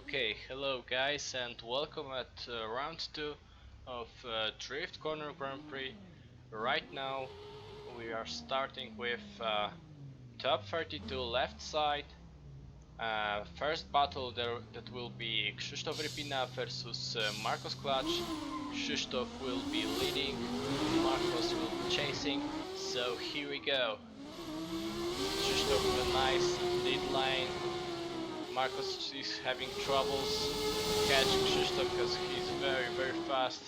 Okay, hello guys and welcome at round 2 of Drift Corner Grand Prix. Right now we are starting with top 32 left side. First battle there that will be Krzysztof Rypina versus Marcos Klacz. Krzysztof will be leading, Marcos will be chasing, so here we go. Krzysztof with a nice lead line. Marcos is having troubles catching Krzysztof because he's very fast.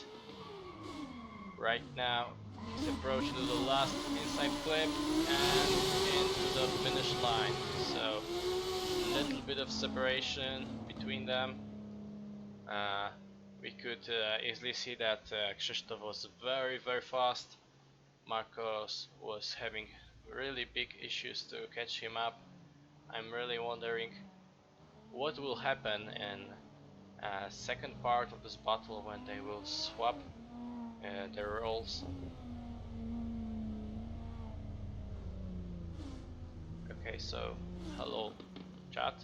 Right now he's approaching to the last inside clip and into the finish line. So a little bit of separation between them. We could easily see that Krzysztof was very fast. Marcos was having really big issues to catch him up. I'm really wondering what will happen in second part of this battle when they will swap their roles. Okay, so hello chat,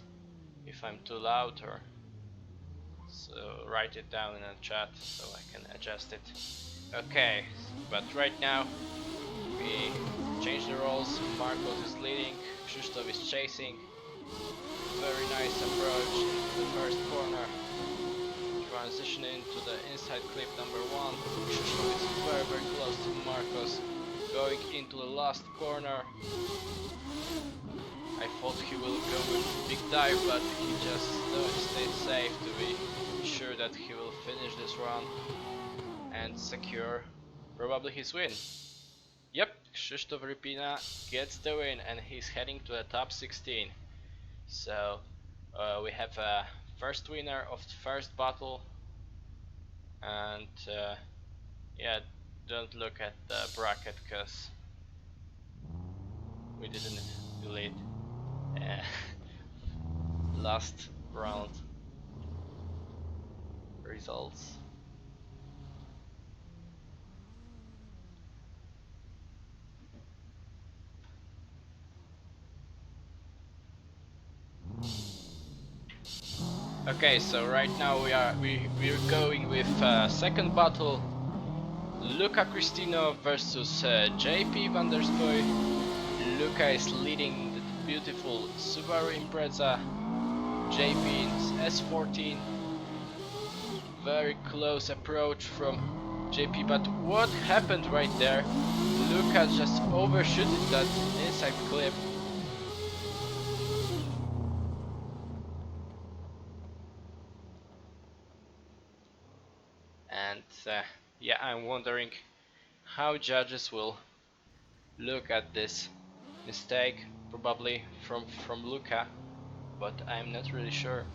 if I'm too loud, or so write it down in the chat so I can adjust it. Okay, but right now we change the roles. Marcos is leading, Krzysztof is chasing. Very nice approach into the first corner. Transition into the inside clip number 1. Krzysztof is very close to Marcos. Going into the last corner. I thought he will go with big dive, but he just stayed safe to be sure that he will finish this run and secure probably his win. Yep, Krzysztof Rypina gets the win and he's heading to the top 16. So we have a first winner of the first battle, and yeah, don't look at the bracket because we didn't delete last round results. Okay, so right now we're going with second battle. Luca Cristino versus JP van der Spoy. Luca is leading the beautiful Subaru Impreza. JP is S14. Very close approach from JP, but what happened right there? Luca just overshooted that inside clip. And yeah, I'm wondering how judges will look at this mistake, probably from Luca, but I'm not really sure.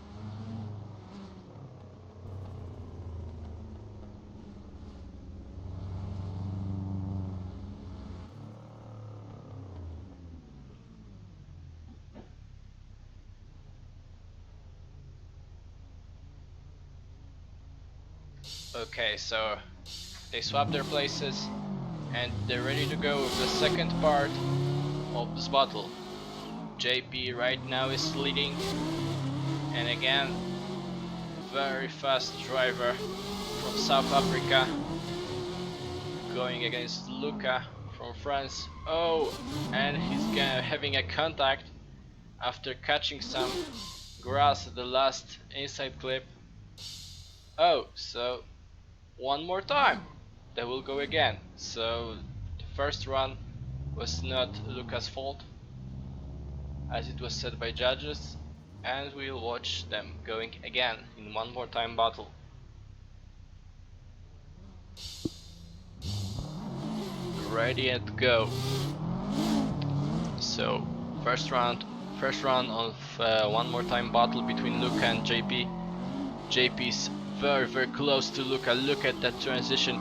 Okay, so they swap their places and they're ready to go with the second part of this battle. JP right now is leading, and again, very fast driver from South Africa going against Luca from France. Oh, and he's having a contact after catching some grass at the last inside clip. Oh, so one more time they will go again. So the first run was not Luca's fault, as it was said by judges, and we'll watch them going again in one more time battle. Ready and go. So first run of one more time battle between Luca and JP. JP's very close to Luca. Look at that transition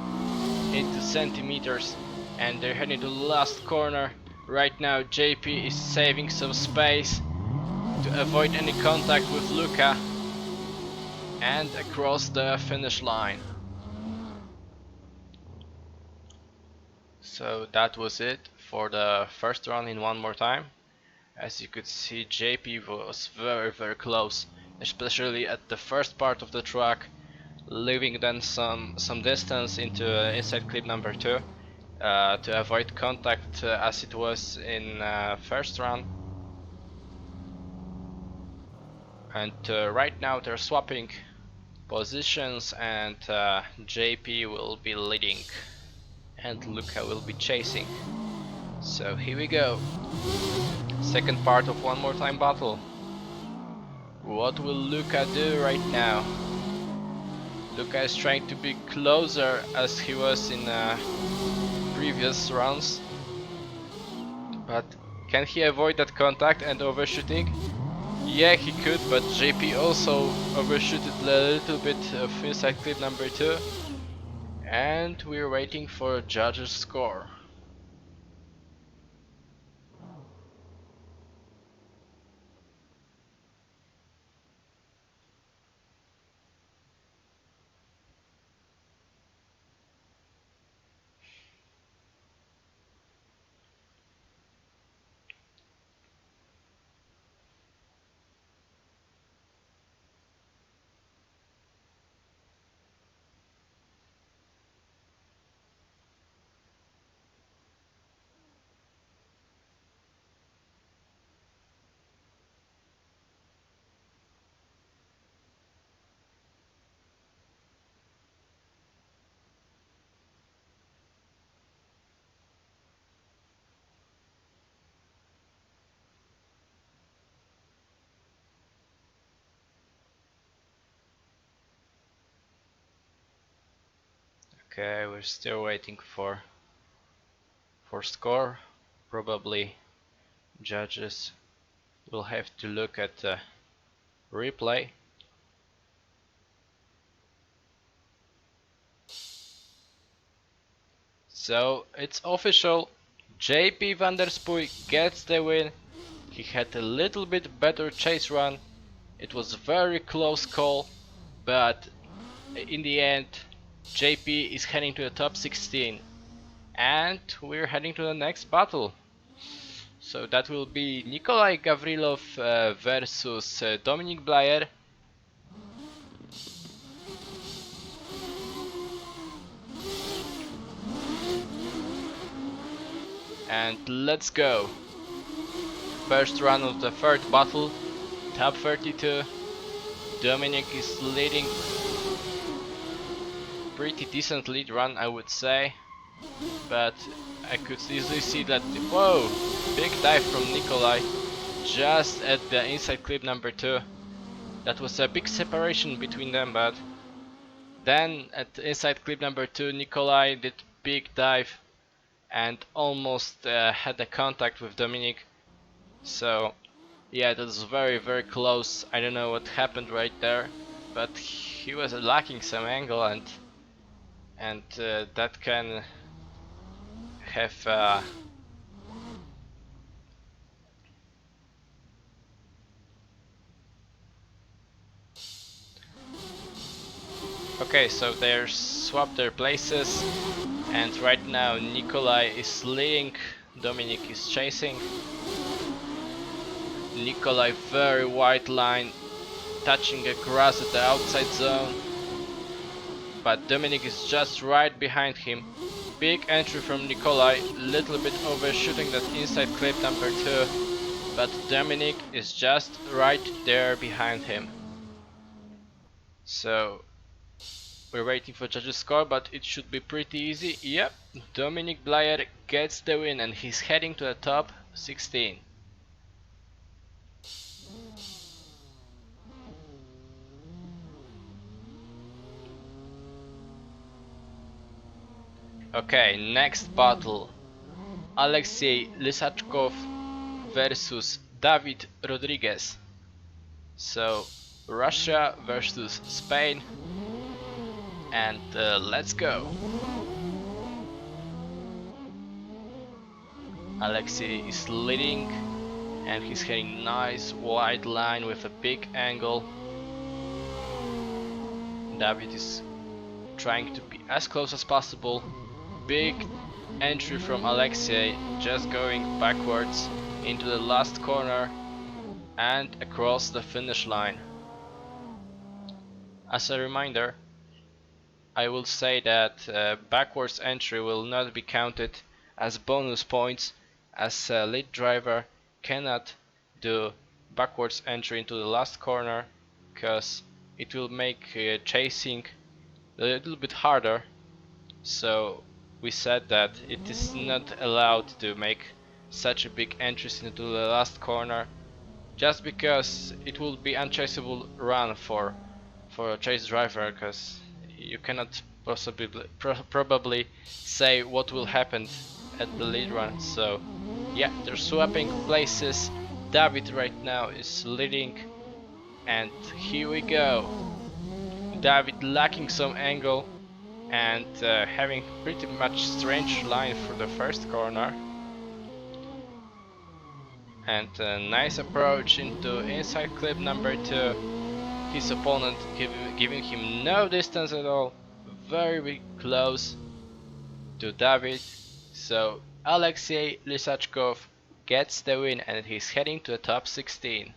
into centimeters, and they're heading to the last corner. Right now JP is saving some space to avoid any contact with Luca and across the finish line. So that was it for the first run in one more time. As you could see, JP was very close especially at the first part of the track, leaving then some distance into inside clip number 2 to avoid contact as it was in first run. And right now they're swapping positions, and JP will be leading and Luca will be chasing. So here we go. Second part of one more time battle. What will Luca do right now? Luca is trying to be closer as he was in previous rounds. But can he avoid that contact and overshooting? Yeah, he could, but JP also overshooted a little bit of inside clip number 2. And we're waiting for judges' score. Okay, we're still waiting for score. Probably judges will have to look at the replay. So it's official. JP van der Spuy gets the win. He had a little bit better chase run. It was a very close call, but in the end JP is heading to the top 16. And we're heading to the next battle. So that will be Nikolai Gavrilov versus Dominik Blayer. And let's go. First run of the third battle, top 32. Dominik is leading. Pretty decent lead run, I would say. But I could easily see that. Whoa! Big dive from Nikolai just at the inside clip number 2. That was a big separation between them, but then at inside clip number 2 Nikolai did big dive and almost had a contact with Dominik. So yeah, that was very close. I don't know what happened right there, but he was lacking some angle, and that can have okay, so they're swapped their places, and right now Nikolai is leading, Dominik is chasing. Nikolai very wide line, touching a grass at the outside zone, but Dominik is just right behind him. Big entry from Nikolai, little bit overshooting that inside clip number 2, but Dominik is just right there behind him. So we're waiting for judges' score, but it should be pretty easy. Yep, Dominik Blayer gets the win and he's heading to the top 16. Okay, next battle. Alexei Lysachkov versus David Rodriguez. So Russia versus Spain, and let's go. Alexei is leading and he's heading nice wide line with a big angle. David is trying to be as close as possible. Big entry from Alexei, just going backwards into the last corner and across the finish line. As a reminder, I will say that backwards entry will not be counted as bonus points, as a lead driver cannot do backwards entry into the last corner, because it will make chasing a little bit harder. So we said that it is not allowed to make such a big entries into the last corner, just because it will be unchaseable run for a chase driver, because you cannot probably say what will happen at the lead run. So yeah, they're swapping places. David right now is leading, and here we go. David lacking some angle and having pretty much strange line for the first corner, and a nice approach into inside clip number 2. His opponent giving him no distance at all, very close to David. So Alexei Lysachkov gets the win, and he's heading to the top 16.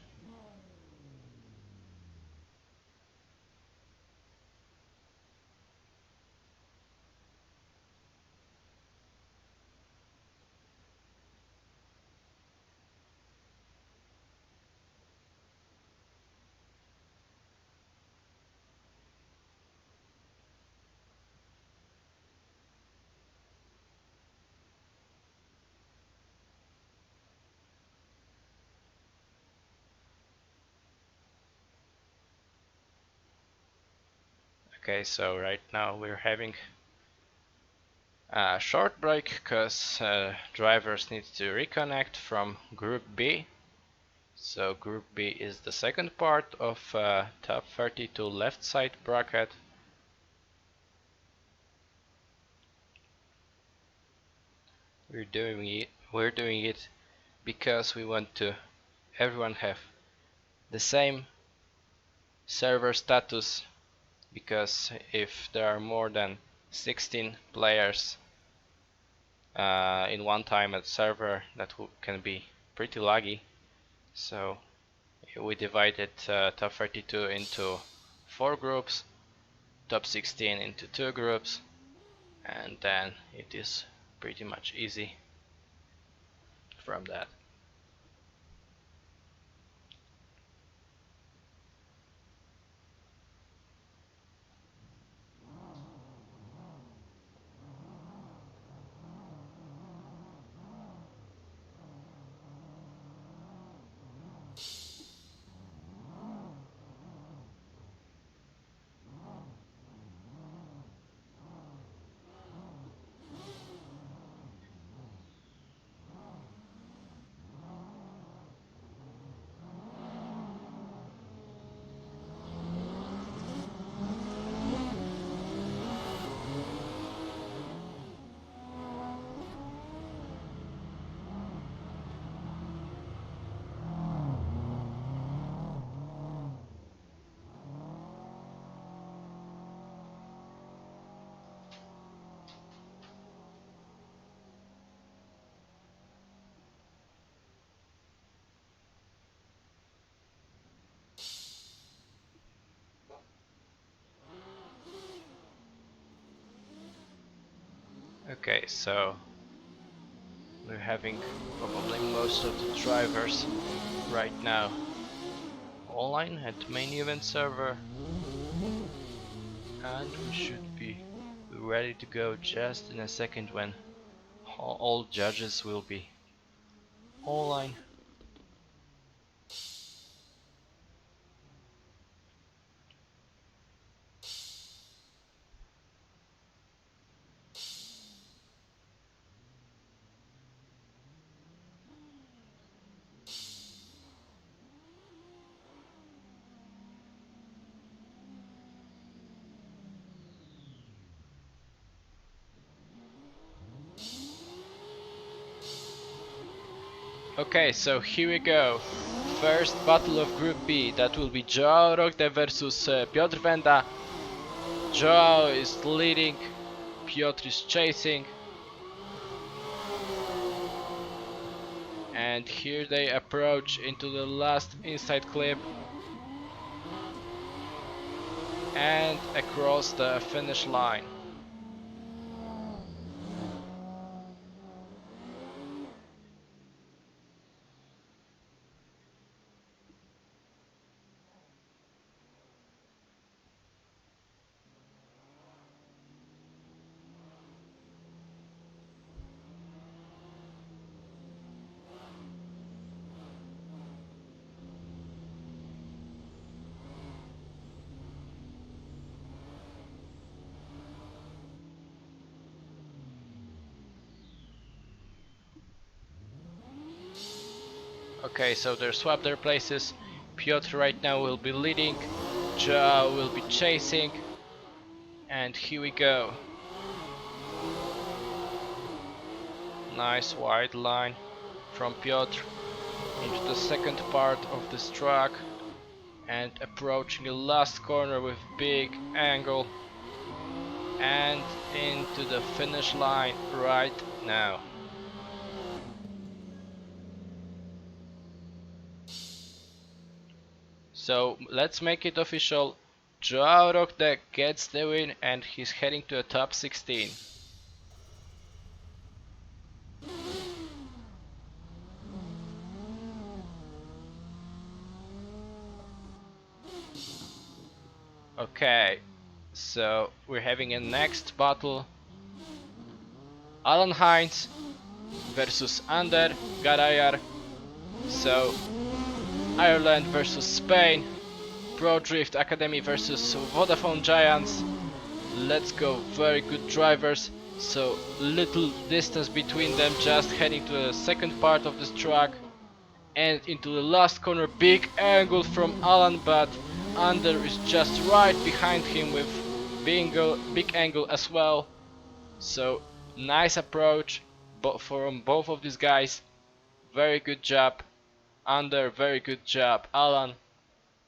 Okay, so right now we're having a short break because drivers need to reconnect from Group B. So Group B is the second part of top 32 left side bracket. We're doing it because we want to everyone have the same server status, because if there are more than 16 players in one time at server, that can be pretty laggy. So we divided top 32 into 4 groups, top 16 into 2 groups, and then it is pretty much easy from that. Okay, so we're having probably most of the drivers right now online at main event server, and we should be ready to go just in a second when all judges will be online. Okay, so here we go. First battle of Group B, that will be Joao Rogde versus Piotr Wenda. Joao is leading, Piotr is chasing. And here they approach into the last inside clip. and across the finish line. Okay, so they swap their places. Piotr right now will be leading, Joe will be chasing, and here we go. Nice wide line from Piotr into the second part of this track and approaching the last corner with big angle and into the finish line right now. So let's make it official. Joao Roque gets the win and he's heading to the top 16. Okay, so we're having a next battle. Alan Hines versus Ander Garayar. So Ireland versus Spain. Pro Drift Academy versus Vodafone Giants. Let's go, very good drivers. So little distance between them, just heading to the second part of this track. And into the last corner, big angle from Alan, but Ander is just right behind him with big angle as well. So nice approach from both of these guys. Very good job Ander, very good job Alan.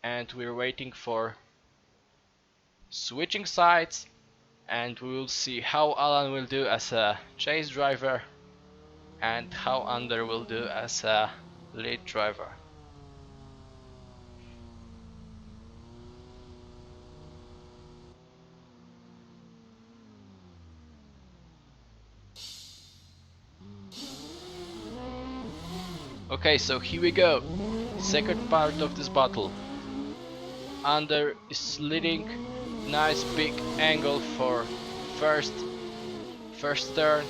And we're waiting for switching sides, and we will see how Alan will do as a chase driver and how Ander will do as a lead driver. Okay, so here we go. Second part of this battle. Ander is leading. Nice big angle for first turn.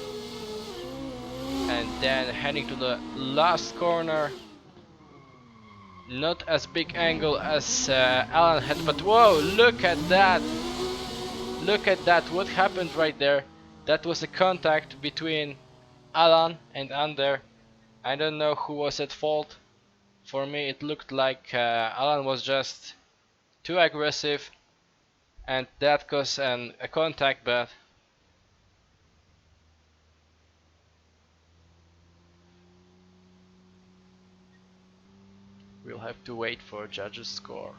And then heading to the last corner. Not as big angle as Alan had, but whoa, look at that! Look at that, what happened right there? That was a contact between Alan and Ander. I don't know who was at fault. For me it looked like Alan was just too aggressive and that caused a contact, but we'll have to wait for judges' score.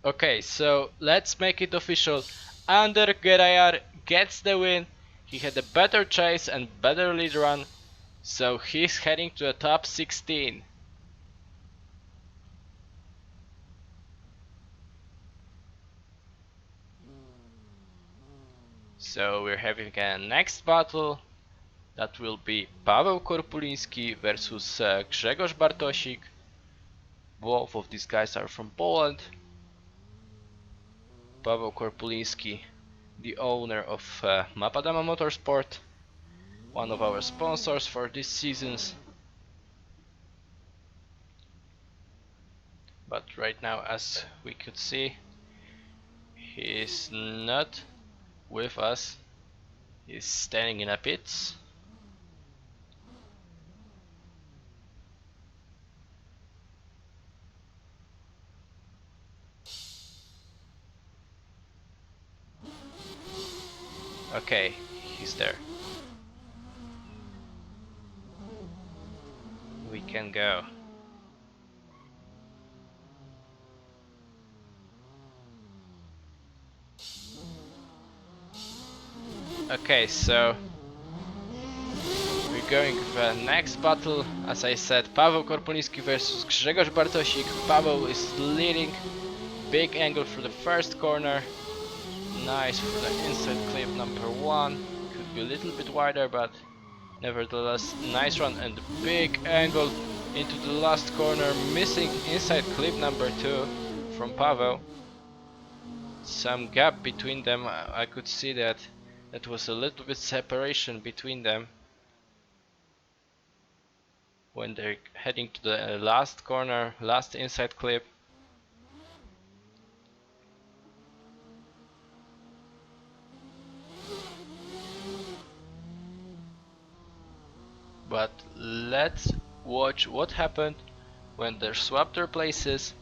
Okay, so let's make it official. Ander Gerayar gets the win. He had a better chase and better lead run, so he's heading to the top 16. So we're having a next battle. That will be Paweł Korpuliński versus Grzegorz Bartosik. Both of these guys are from Poland. Paweł Korpuliński, the owner of Mapadama Motorsport, one of our sponsors for this seasons. But right now, as we could see, he is not with us. He's standing in a pits. Okay, he's there. We can go. Okay, so we're going with the next battle. As I said, Paweł Korpuliński versus Grzegorz Bartosik. Paweł is leading. Big angle for the first corner. Nice for the inside clip number 1. Could be a little bit wider, but nevertheless, nice run, and big angle into the last corner, missing inside clip number 2 from Paweł. Some gap between them. I could see that it was a little bit separation between them when they're heading to the last corner, last inside clip. But let's watch what happened when they swapped their places.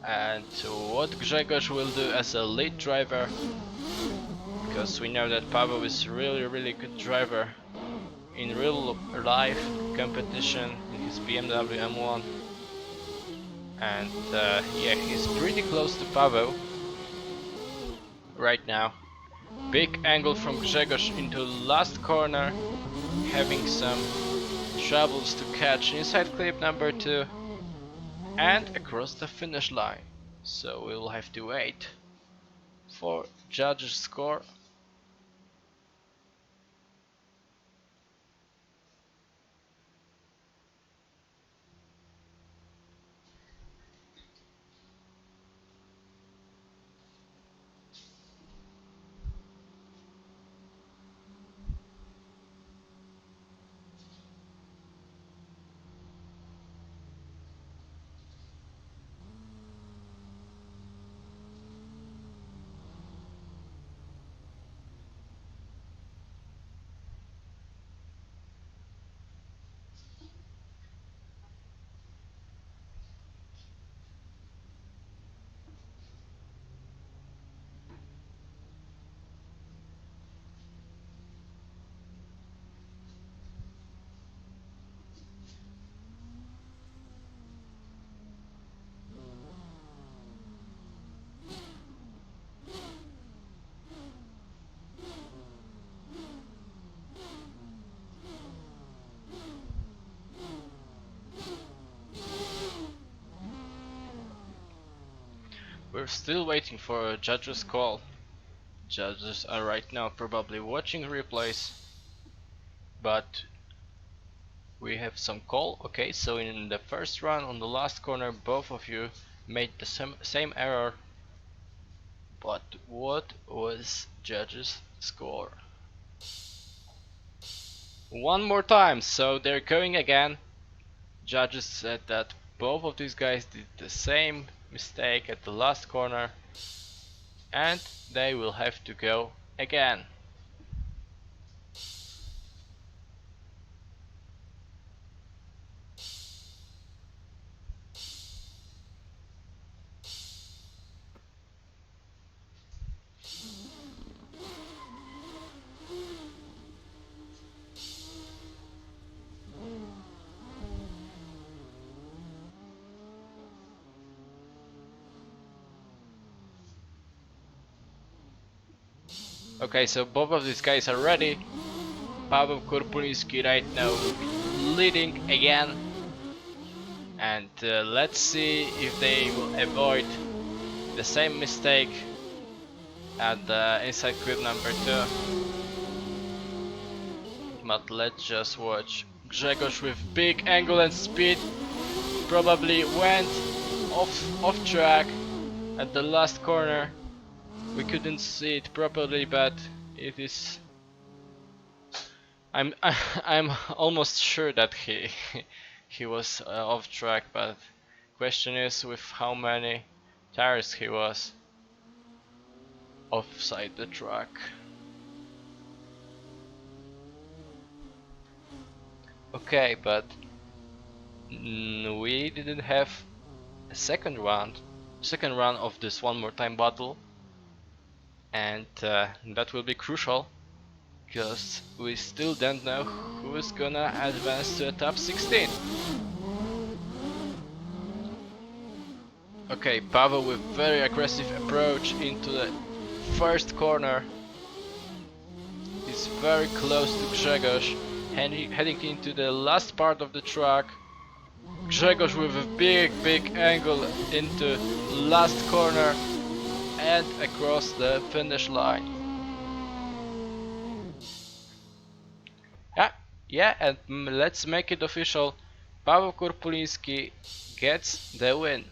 And what Grzegorz will do as a lead driver, because we know that Paweł is really good driver in real life competition in his BMW M1. And yeah, he's pretty close to Paweł right now. Big angle from Grzegorz into last corner, having some troubles to catch inside clip number 2 and across the finish line. So we'll have to wait for judges' score. We're still waiting for a judge's call. Judges are right now probably watching replays, but we have some call. Okay, so in the first run on the last corner, both of you made the same error. But what was judges' score? One more time, so they're going again. Judges said that both of these guys did the same mistake at the last corner, and they will have to go again. Okay, so both of these guys are ready. Paweł Korpuliński right now leading again. And let's see if they will avoid the same mistake at the inside clip number 2. But let's just watch. Grzegorz with big angle and speed probably went off track at the last corner. We couldn't see it properly, but it is. I'm almost sure that he was off track, but question is with how many tires he was offside the track. Okay, but we didn't have a second run of this one more time battle, and that will be crucial because we still don't know who is gonna advance to a top 16. Okay, Pavel with very aggressive approach into the first corner. He's very close to Grzegorz, heading into the last part of the track. Grzegorz with a big angle into last corner and across the finish line. Yeah, and let's make it official. Paweł Kurpuliński gets the win.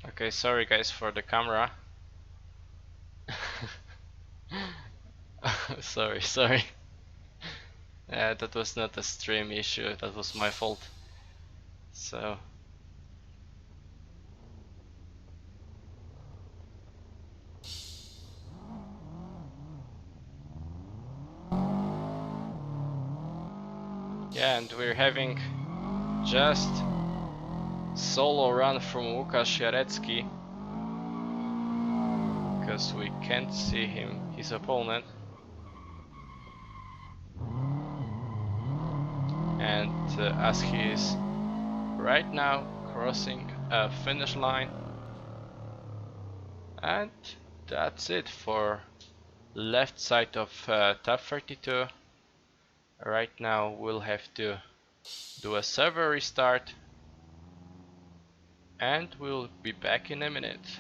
Okay, sorry guys for the camera. sorry. That was not a stream issue, that was my fault. So yeah, and we're having just solo run from Łukasz Jarecki because we can't see his opponent. And as he is right now crossing a finish line. And that's it for left side of top 32. Right now we'll have to do a server restart and we'll be back in a minute.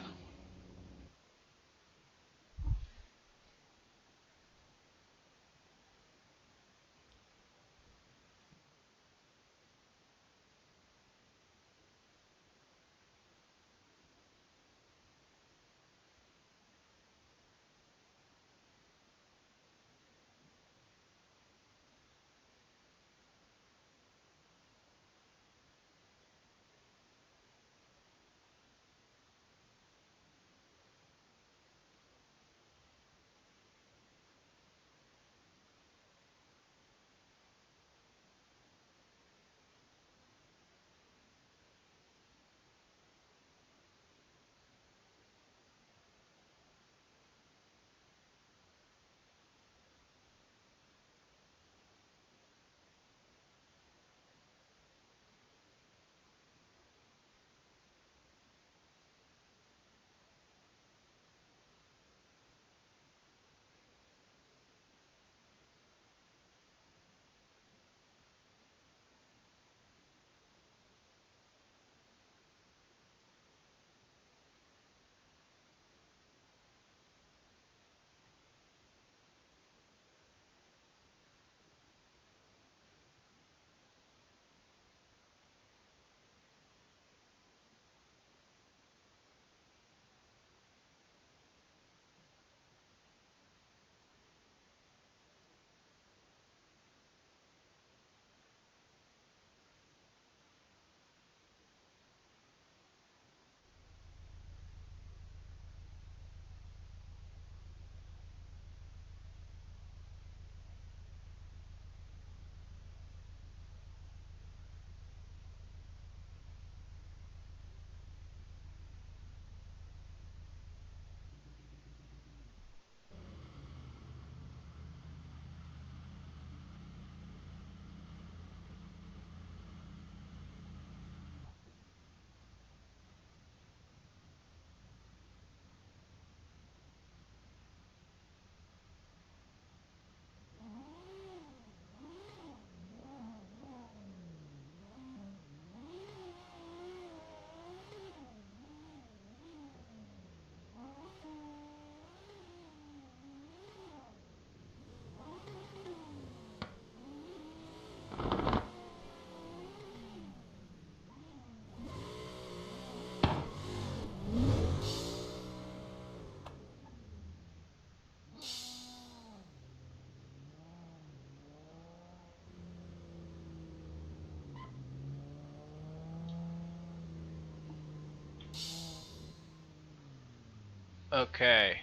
Okay,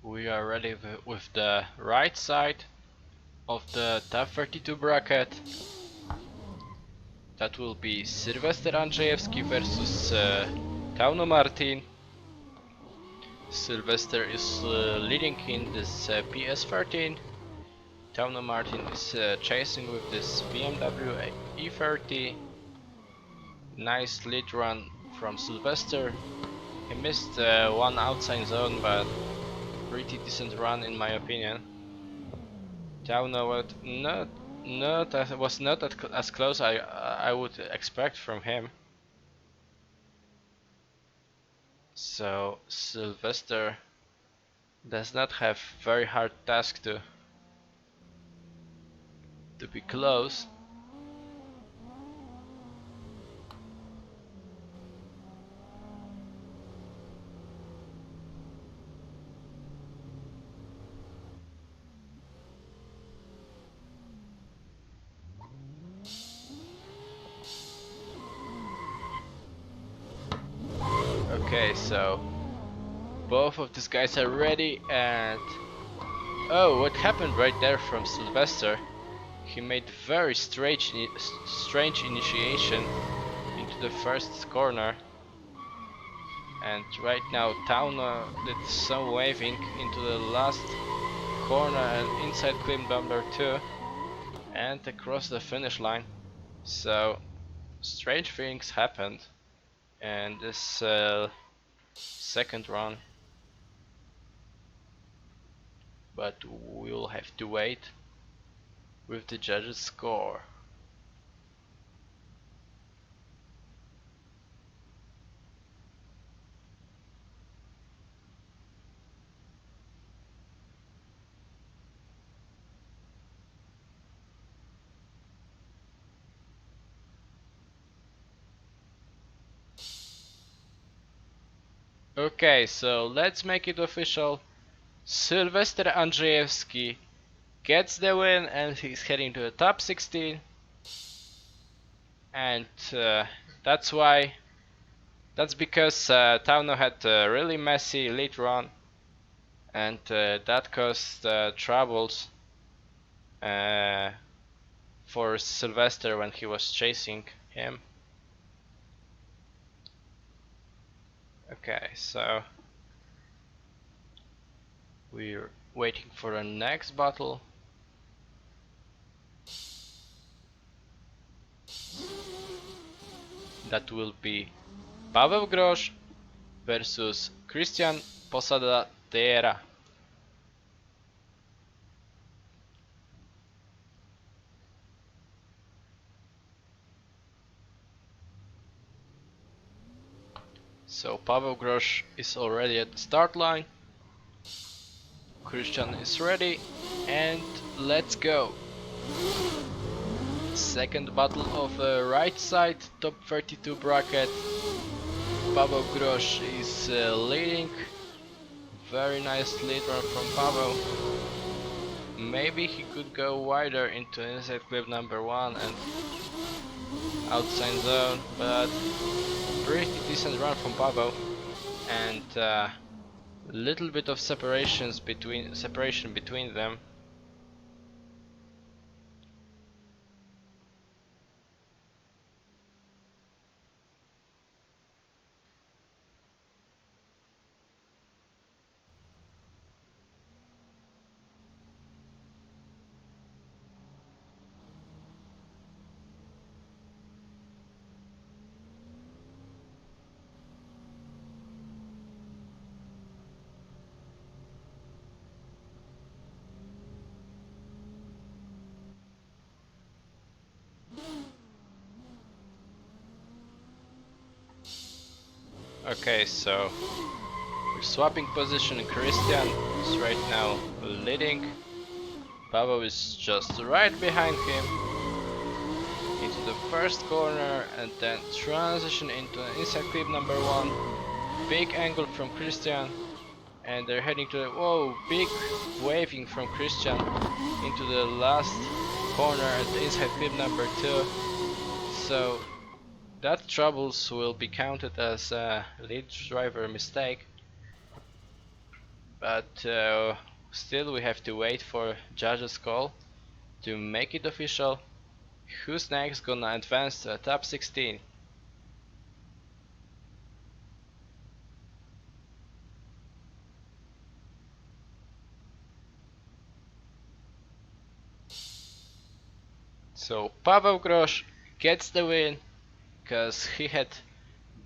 we are ready with the right side of the top 32 bracket. That will be Sylwester Andrzejewski versus Tauno Martin. Sylwester is leading in this PS13. Tauno Martin is chasing with this BMW E30. Nice lead run from Sylwester. He missed one outside zone, but pretty decent run in my opinion. Tauno was not as close I would expect from him. So Sylwester does not have very hard task to be close. Okay, so both of these guys are ready, and oh, what happened right there from Sylwester? He made very strange initiation into the first corner, and right now Tauno did some waving into the last corner and inside clip number 2 and across the finish line. So strange things happened in this second run, but we'll have to wait with the judges' score. Okay, so let's make it official. Sylwester Andrzejewski gets the win and he's heading to the top 16. And that's because Tauno had a really messy lead run, and that caused troubles for Sylwester when he was chasing him. Okay, so we're waiting for the next battle. That will be Paweł Grosz versus Christian Posada Tejera. So Paweł Grosz is already at the start line. Christian is ready, and let's go. Second battle of the right side top 32 bracket. Paweł Grosz is leading. Very nice lead run from Paweł. Maybe he could go wider into inside clip number 1 and outside zone, but pretty decent run from Paweł, and little bit of separation between them. Okay, so we're swapping position. Christian is right now leading. Paweł is just right behind him into the first corner, and then transition into an inside clip number 1. Big angle from Christian, and they're heading to the big waving from Christian into the last corner at the inside clip number 2. So that troubles will be counted as a lead driver mistake. but still we have to wait for judges' call to make it official. Who's next gonna advance to the top 16? So Paweł Grosz gets the win, cause he had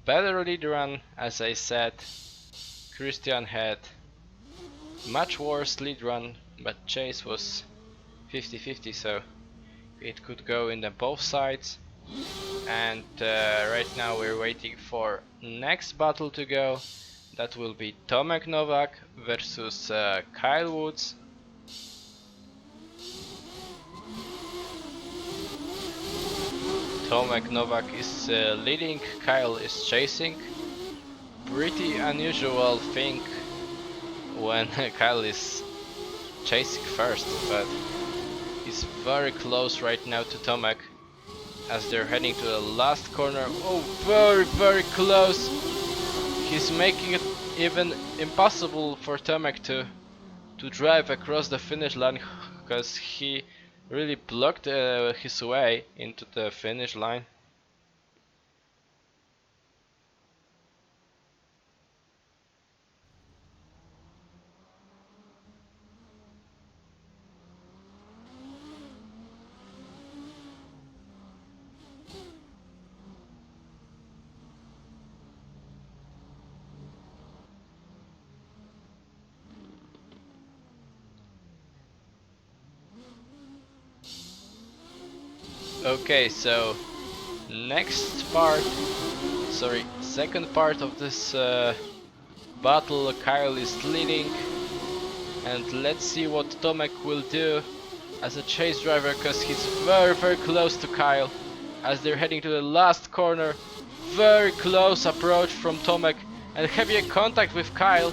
better lead run, as I said. Christian had much worse lead run, but chase was 50-50, so it could go in the both sides. And right now we're waiting for next battle to go. That will be Tomek Nowak versus Kyle Woods. Tomek Nowak is leading, Kyle is chasing. Pretty unusual thing when Kyle is chasing first, but he's very close right now to Tomek as they're heading to the last corner. Oh, very close. He's making it even impossible for Tomek to drive across the finish line, because he really blocked his way into the finish line. Okay, so second part of this battle, Kyle is leading, and let's see what Tomek will do as a chase driver, because he's very close to Kyle as they're heading to the last corner. Very close approach from Tomek and heavy contact with Kyle,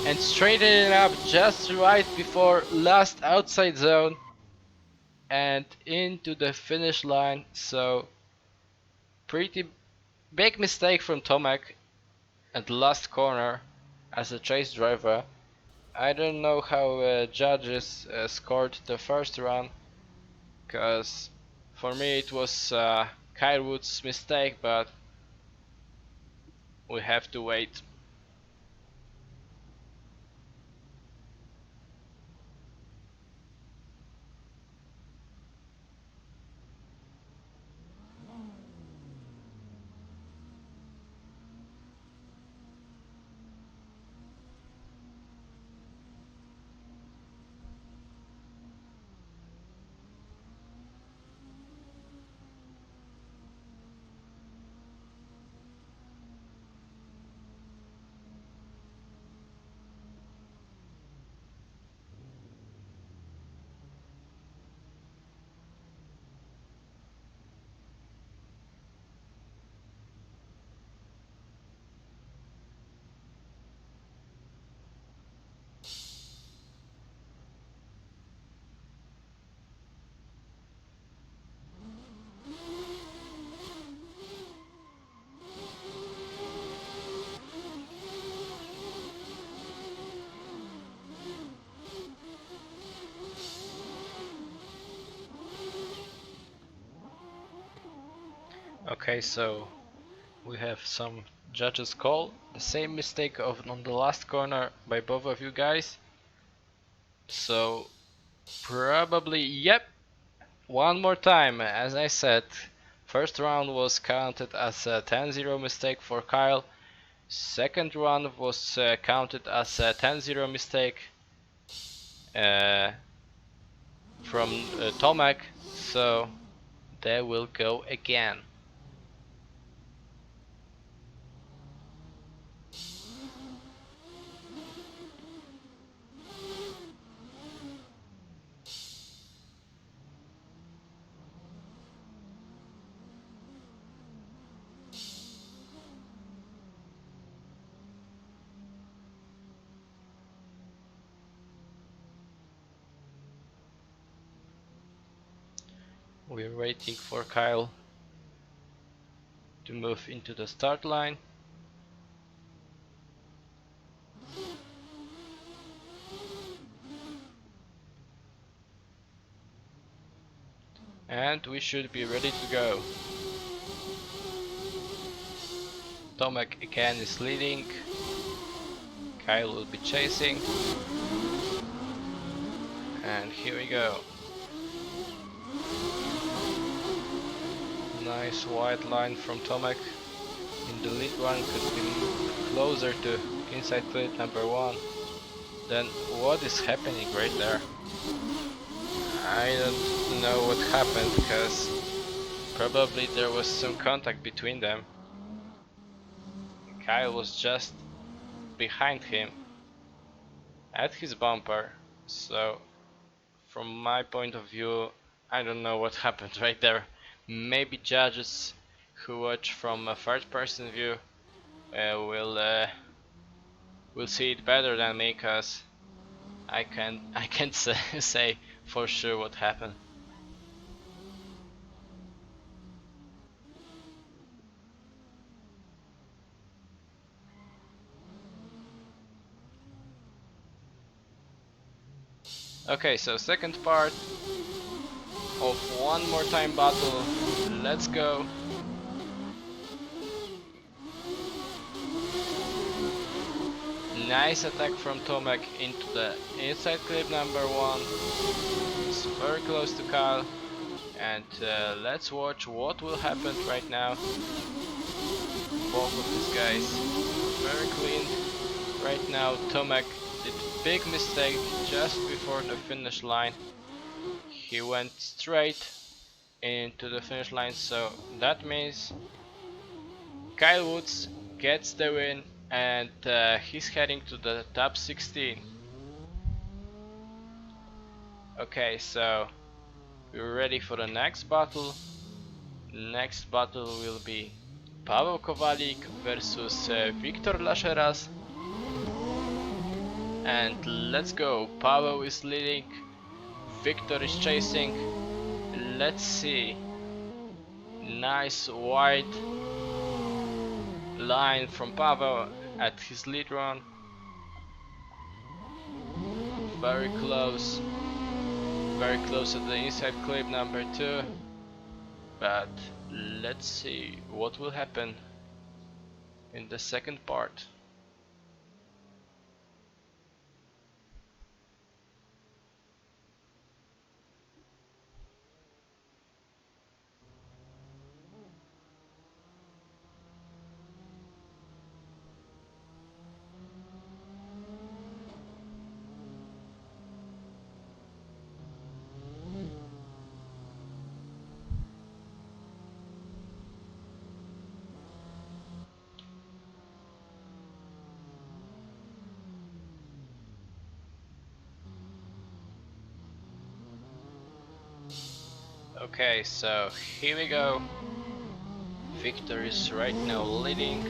and straightening up just right before last outside zone and into the finish line. So pretty big mistake from Tomek at the last corner as a chase driver. I don't know how judges scored the first run, cause for me it was Kyle Wood's mistake, but we have to wait. Okay, so we have some judges call. The same mistake on the last corner by both of you guys. So probably, yep, one more time. As I said, first round was counted as a 10-0 mistake for Kyle. Second round was counted as a 10-0 mistake uh, from Tomek. So they will go again. We're waiting for Kyle to move into the start line. and we should be ready to go. Tomek again is leading, Kyle will be chasing, and here we go. Nice wide line from Tomek. In the lead one could be closer to inside clip number 1. Then what is happening right there? I don't know what happened, because probably there was some contact between them. Kyle was just behind him at his bumper, so from my point of view I don't know what happened right there. Maybe judges who watch from a third person view will see it better than me, cause I can't say for sure what happened. Okay, so second part of one more time battle. Let's go. Nice attack from Tomek into the inside clip number 1. It's very close to Kyle. And let's watch what will happen right now. Both of these guys very clean. Right now Tomek did big mistake just before the finish line. He went straight into the finish line, so that means Kyle Woods gets the win, and he's heading to the top 16. Okay, so we're ready for the next battle. Next battle will be Paweł Kowalik versus Victor Lacheras. And let's go. Paweł is leading, Victor is chasing. Let's see. Nice wide line from Paweł at his lead run. Very close at the inside clip number 2. But let's see what will happen in the second part. Okay, so here we go. Victor is right now leading.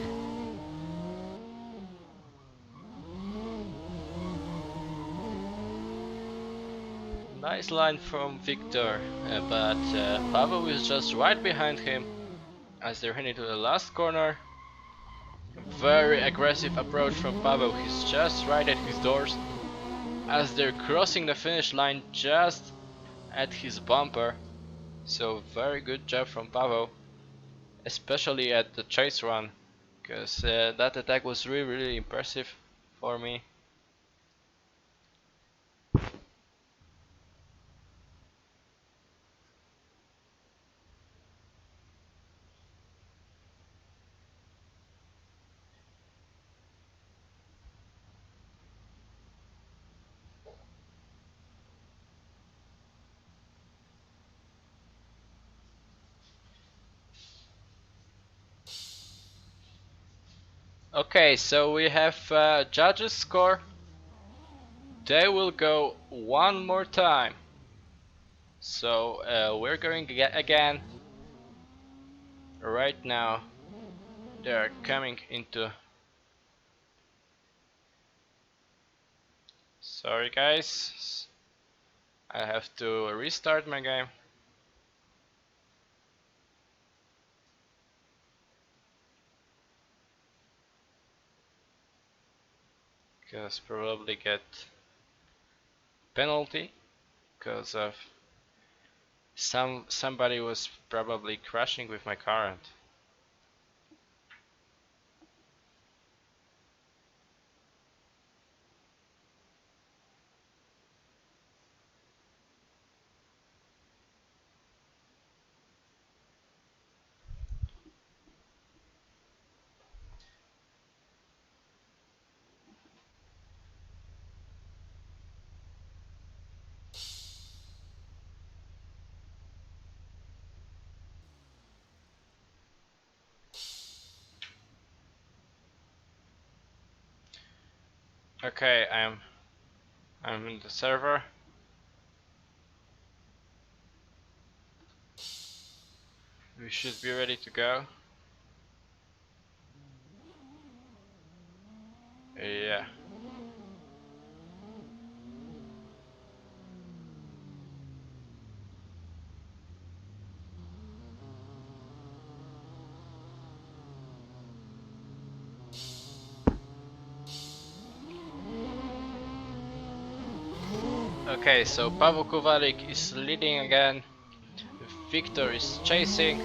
Nice line from Victor, but Paweł is just right behind him as they're heading to the last corner. Very aggressive approach from Paweł, he's just right at his doors as they're crossing the finish line just at his bumper. So very good job from Paweł, especially at the chase run, because that attack was really impressive for me. Okay, so we have judges score. They will go one more time. So we're going again. Right now they are coming into... Sorry guys, I have to restart my game. Because probably get penalty because of Somebody was probably crashing with my current. Okay, I'm in the server. We should be ready to go. Yeah. Okay, so Pavel Kovarik is leading again. Victor is chasing.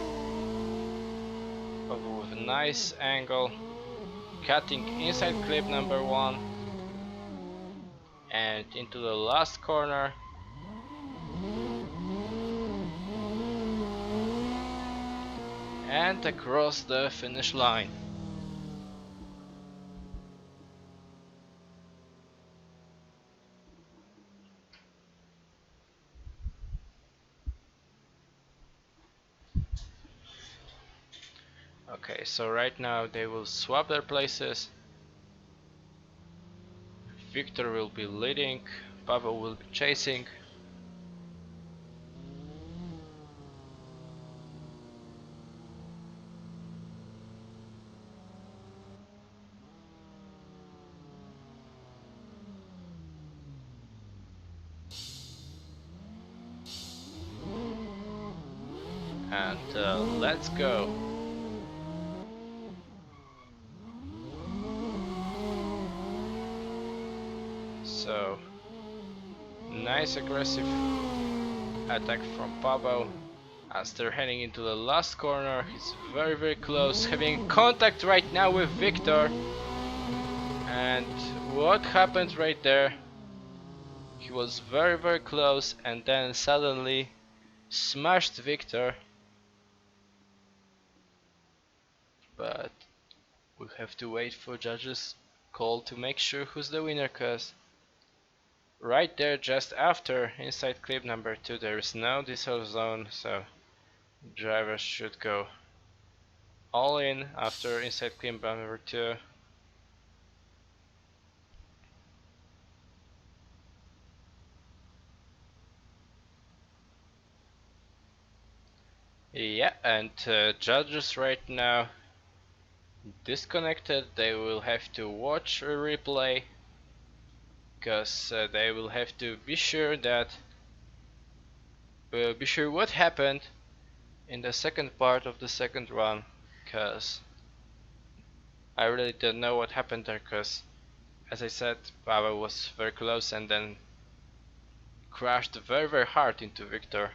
Pavel with a nice angle. Cutting inside clip number 1. And into the last corner. And across the finish line. Okay, so right now they will swap their places. Victor will be leading, Pavel will be chasing. And let's go. So, nice aggressive attack from Pavel. As they're heading into the last corner, he's very close, having contact right now with Victor. And what happened right there? He was very close and then suddenly smashed Victor. But we'll have to wait for judges' call to make sure who's the winner, cause right there just after inside clip number 2 there is no diesel zone, so drivers should go all in after inside clip number 2. Yeah, and judges right now disconnected. They will have to watch a replay, because they will have to be sure what happened in the second part of the second run, because I really don't know what happened there, because as I said, Pavel was very close and then crashed very hard into Victor.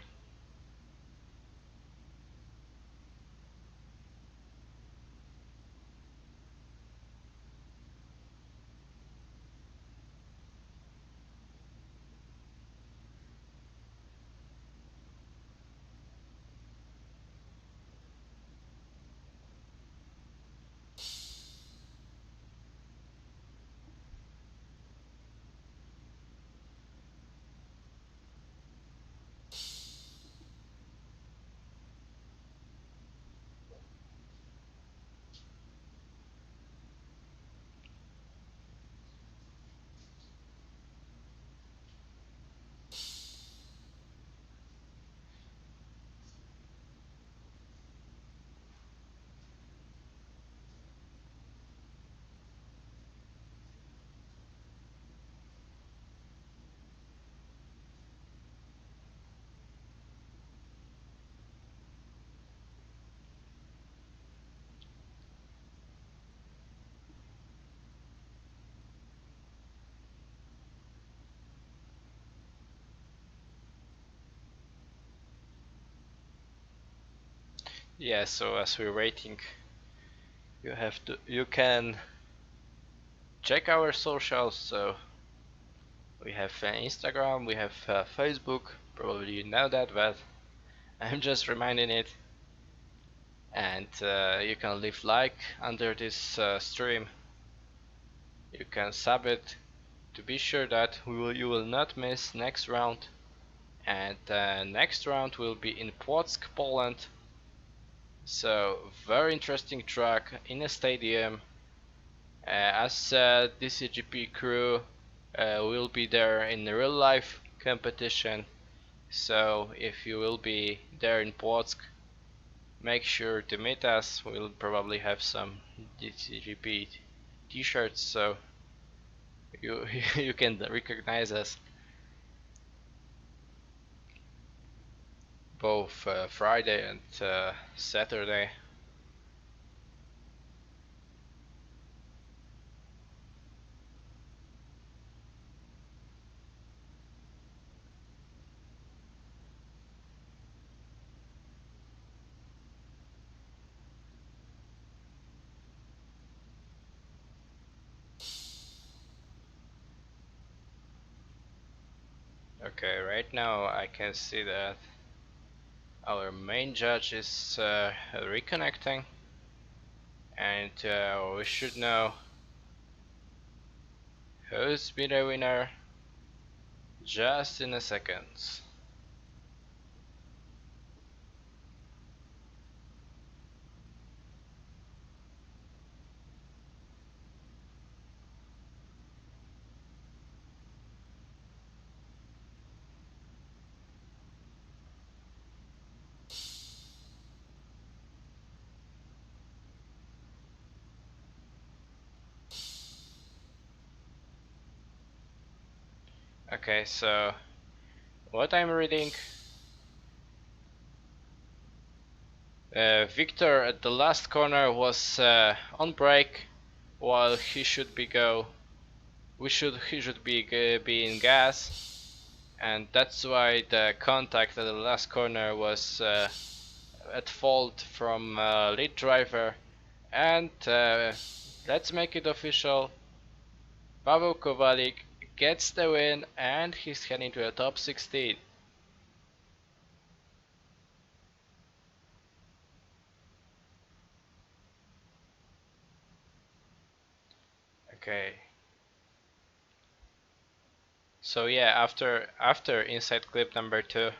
Yeah, so as we're waiting, you can check our socials. So we have Instagram, we have Facebook. Probably you know that, but I'm just reminding it. And you can leave like under this stream. You can sub it to be sure that you will not miss next round. And next round will be in Płock, Poland. So very interesting track in a stadium. As DCGP crew will be there in the real life competition. So if you will be there in Płock, make sure to meet us. We'll probably have some DCGP t-shirts, so you you can recognize us both Friday and Saturday. Okay, right now I can see that our main judge is reconnecting, and we should know who's been the winner just in a second. Okay, so what I'm reading, Victor at the last corner was on brake, while he should be he should be in gas, and that's why the contact at the last corner was at fault from lead driver. And let's make it official. Pavel Kovalik gets the win, and he's heading to the top 16. Okay. So yeah, after inside clip number 2,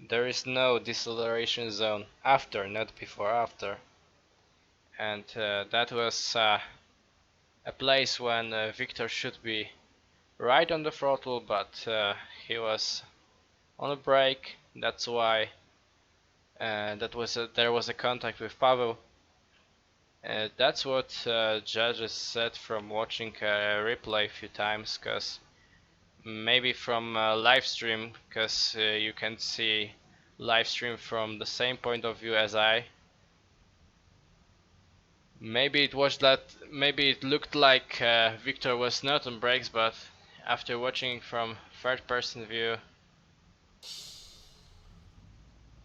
there is no deceleration zone after, not before, after. And that was a place when Victor should be right on the throttle, but he was on a brake. That's why there was a contact with Pavel. That's what judges said from watching a replay a few times, cause maybe from live stream, cause you can see live stream from the same point of view as I. Maybe it was that. Maybe it looked like Victor was not on brakes, but after watching from third-person view,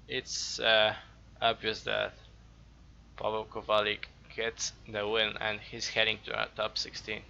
it's obvious that Pavel Kovalik gets the win and he's heading to our top 16.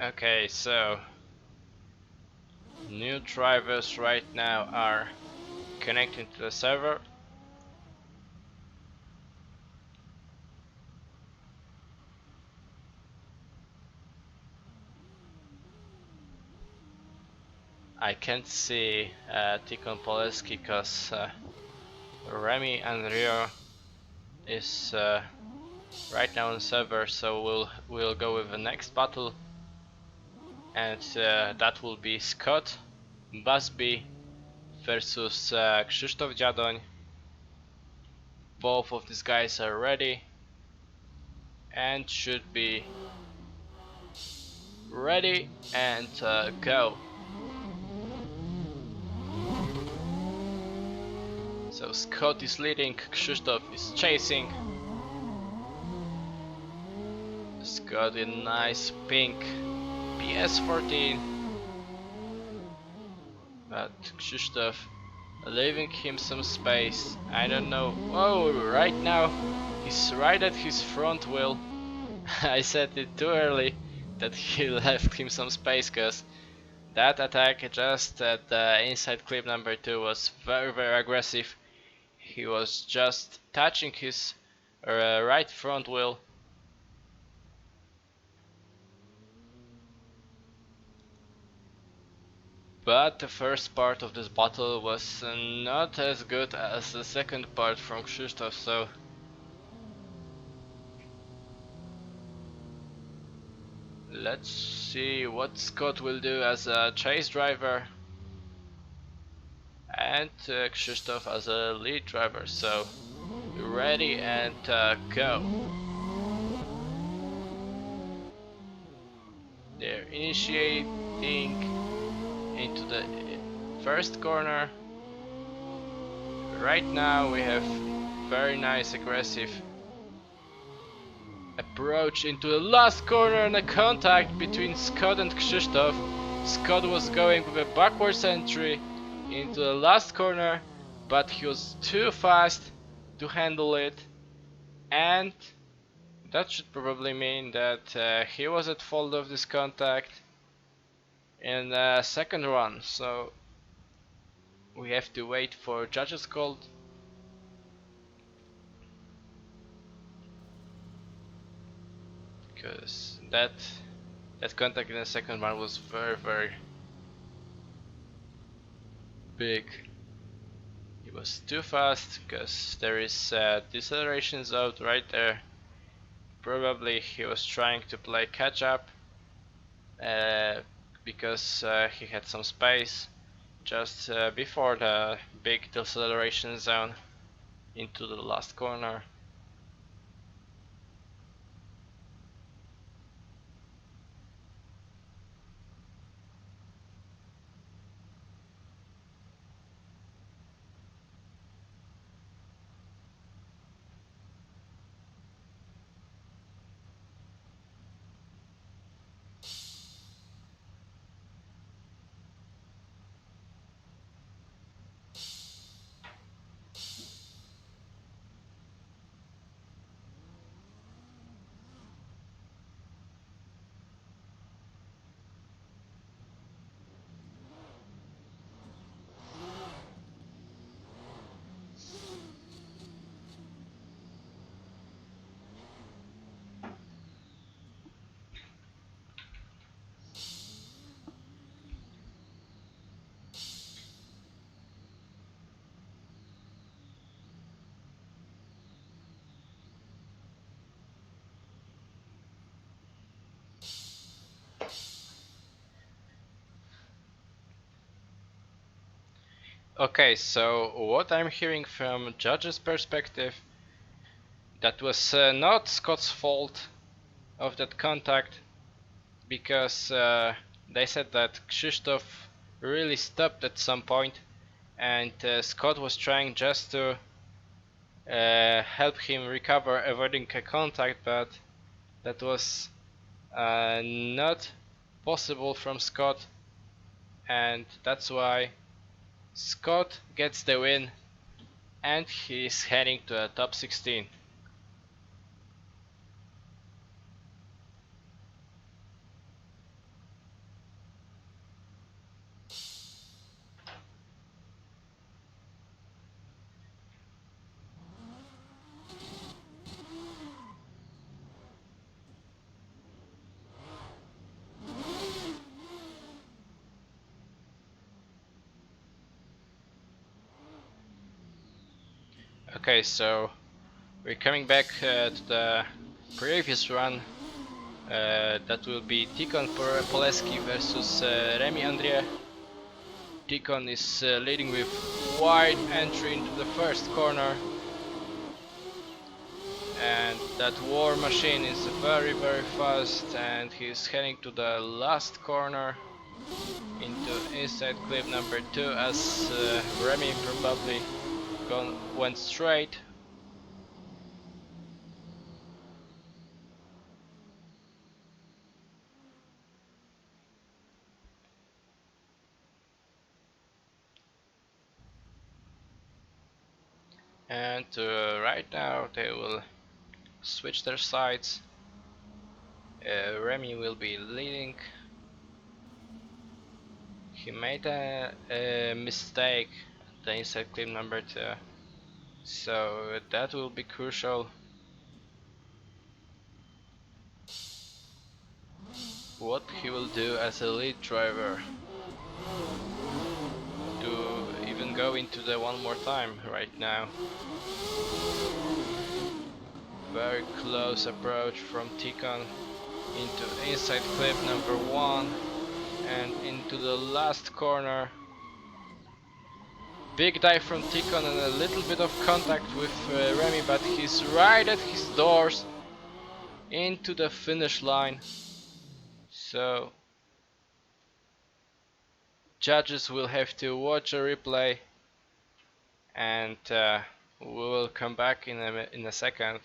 Okay, so new drivers right now are connecting to the server. I can't see Tikon Poleski because Remy and Rio is right now on server, so we'll go with the next battle, and that will be Scott Busby versus Krzysztof Dziadoń. Both of these guys are ready and should be ready and go. So Scott is leading, Krzysztof is chasing. Scott in nice pink PS14, but Krzysztof leaving him some space. I don't know. Oh, right now he's right at his front wheel. I said it too early that he left him some space, cause that attack just at the inside clip number 2 was very aggressive. He was just touching his right front wheel. But the first part of this battle was not as good as the second part from Krzysztof, so let's see what Scott will do as a chase driver and Krzysztof as a lead driver. So ready and go. They're initiating into the first corner. Right now we have very nice aggressive approach into the last corner and a contact between Scott and Krzysztof. Scott was going with a backwards entry into the last corner, but he was too fast to handle it, and that should probably mean that he was at fault of this contact in the second run. So we have to wait for judges call. Because that contact in the second one was very big. He was too fast because there is a deceleration zone right there. Probably he was trying to play catch up because he had some space just before the big deceleration zone into the last corner. Okay, so what I'm hearing from judges' perspective, that was not Scott's fault of that contact, because they said that Krzysztof really stopped at some point, and Scott was trying just to help him recover, avoiding a contact, but that was not possible from Scott, and that's why Scott gets the win, and he's heading to a top 16. Okay, so we're coming back to the previous run. That will be Tikon Poleski versus Remy Andrieu. Tikon is leading with wide entry into the first corner, and that war machine is very fast, and he's heading to the last corner into inside clip number 2 as Remy probably went straight. And right now they will switch their sides. Remy will be leading. He made a mistake at the inside clip number 2, so that will be crucial. What he will do as a lead driver to even go into the one more time right now. Very close approach from Tikon into inside clip number 1 and into the last corner. Big dive from Tikon and a little bit of contact with Remy, but he's right at his doors into the finish line. So judges will have to watch a replay, and we will come back in a second.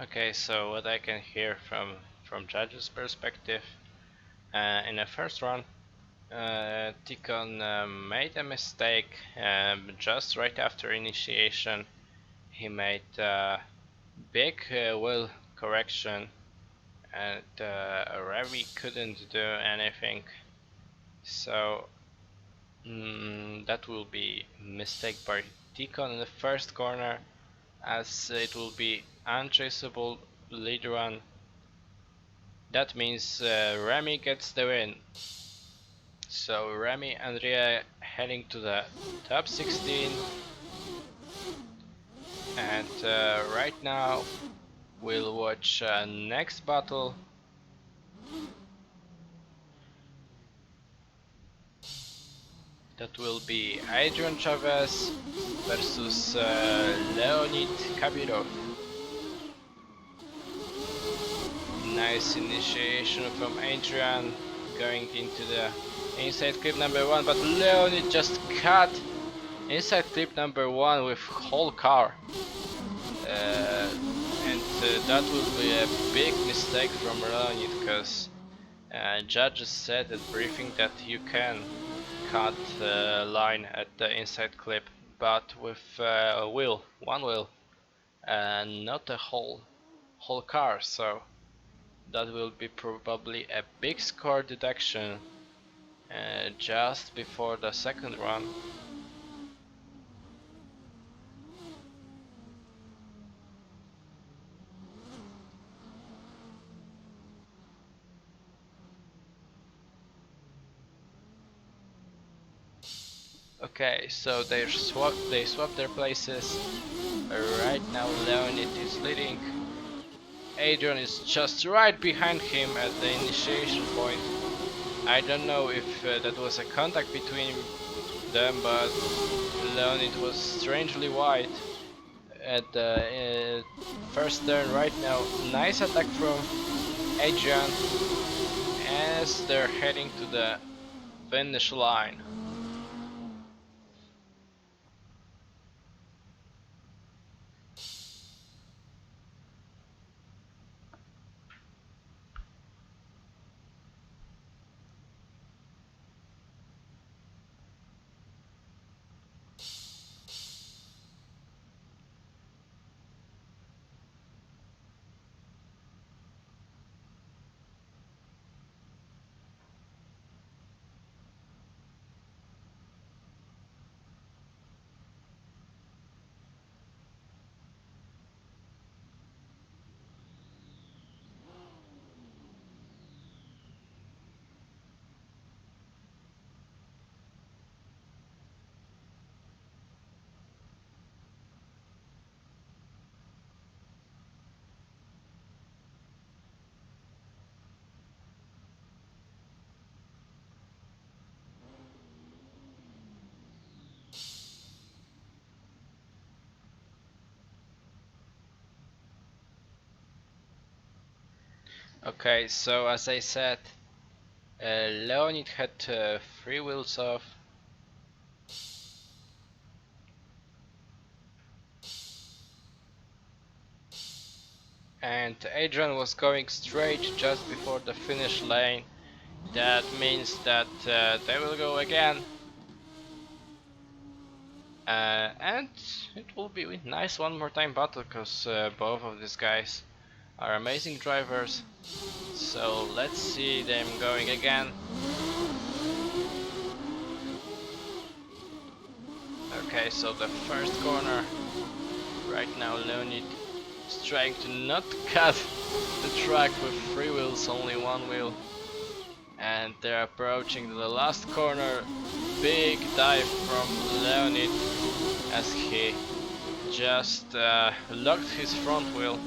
Okay, so what I can hear from judges' perspective, in the first run, Tikon made a mistake just right after initiation. He made big wheel correction, and Remy couldn't do anything. So That will be mistake by Deacon in the first corner, as it will be untraceable later on. That means Remy gets the win. So Remy and Ria heading to the top 16, and right now we'll watch next battle. That will be Adrian Chavez versus Leonid Kabirov. Nice initiation from Adrian, going into the inside clip number 1, but Leonid just cut inside clip number 1 with whole car. And that will be a big mistake from Leonid, because judges said at briefing that you can cut the line at the inside clip, but with a wheel, one wheel, and not a whole car. So that will be probably a big score deduction just before the second run. Okay, so they swapped their places. Right now Leonid is leading. Adrian is just right behind him at the initiation point. I don't know if that was a contact between them, but Leonid was strangely wide at the first turn right now. Nice attack from Adrian as they're heading to the finish line. Okay, so as I said, Leonid had 3 wheels off. And Adrian was going straight just before the finish lane. That means that they will go again. And it will be a nice one more time battle, because both of these guys are amazing drivers. So let's see them going again. Okay, so the first corner. Right now Leonid is trying to not cut the track with 3 wheels, only 1 wheel. And they're approaching the last corner. Big dive from Leonid as he just locked his front wheel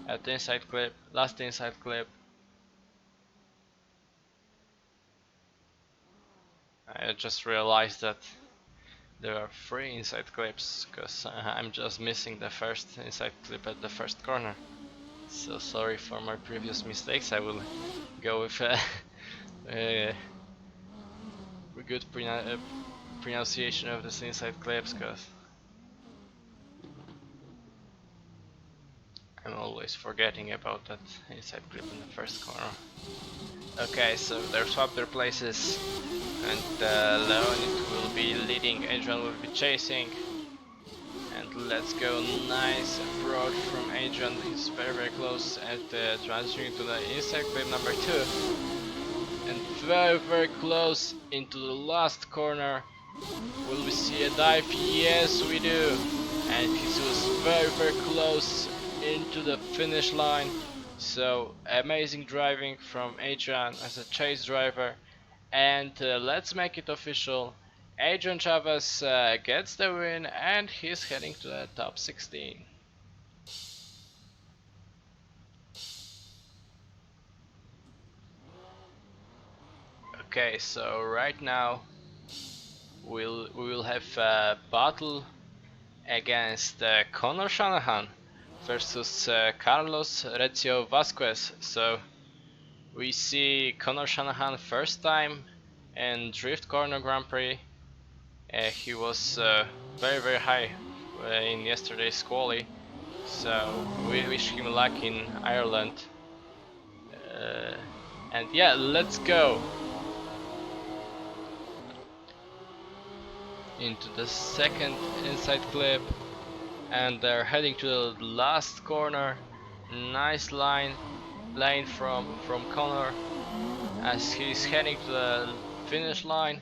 at the inside clip, last inside clip. I just realized that there are 3 inside clips, because I'm just missing the first inside clip at the first corner. So sorry for my previous mistakes. I will go with a good pronunciation of this inside clips, because I'm always forgetting about that inside clip in the first corner. Okay, so they've swapped their places, and Leonid will be leading, Adrian will be chasing. And let's go, nice approach from Adrian, he's very close at transitioning to the inside clip number 2. and very close into the last corner. Will we see a dive? Yes, we do. And he was very close into the finish line. So amazing driving from Adrian as a chase driver. And let's make it official. Adrian Chavez gets the win and he's heading to the top 16. Okay, so right now we will have a battle against Conor Shanahan versus Carlos Recio Vasquez. So we see Conor Shanahan first time in Drift Corner Grand Prix. He was very high in yesterday's quali, so we wish him luck in Ireland. Uh, and yeah, let's go into the second inside clip, and they're heading to the last corner. Nice lane from Conor as he's heading to the finish line.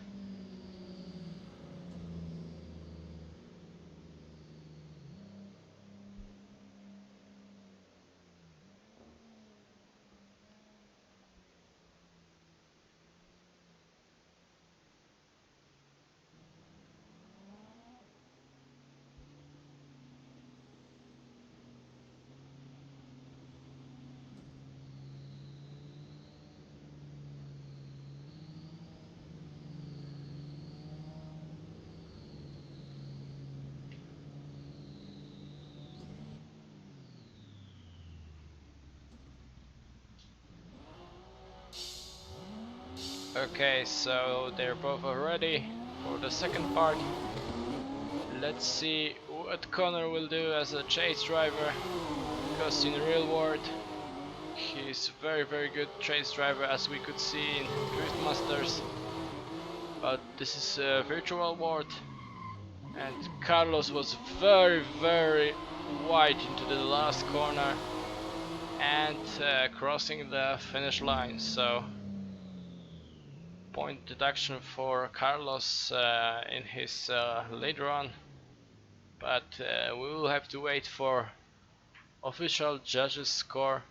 Okay, so they're both ready for the second part. Let's see what Connor will do as a chase driver, because in real world he's very good chase driver, as we could see in Drift Masters. But this is a virtual world, and Carlos was very wide into the last corner and crossing the finish line. So point deduction for Carlos in his lead run, but we will have to wait for official judges score.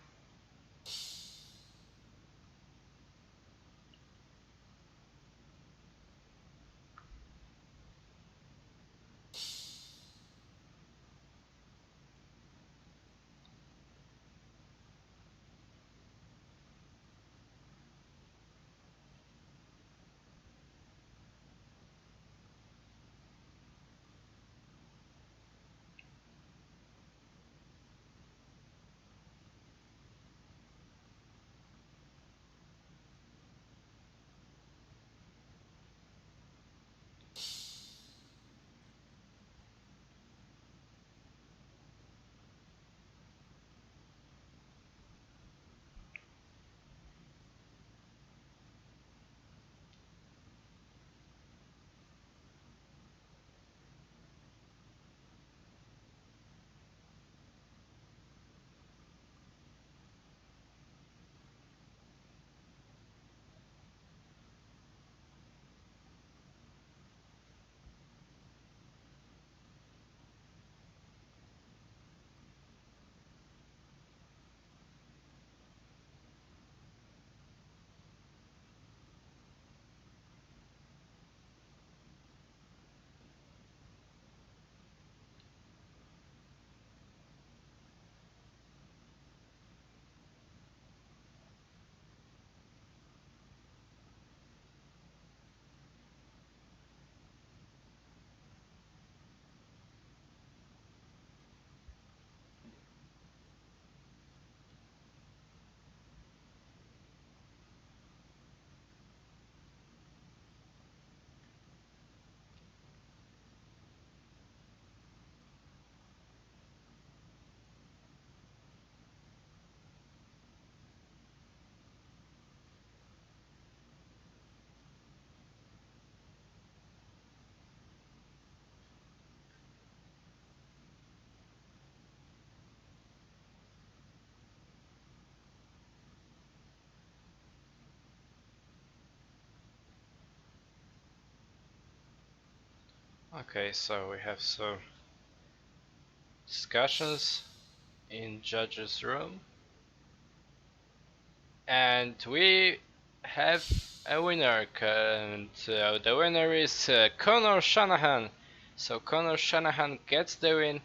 Okay, so we have some discussions in judge's room, and we have a winner, and the winner is Connor Shanahan. So Connor Shanahan gets the win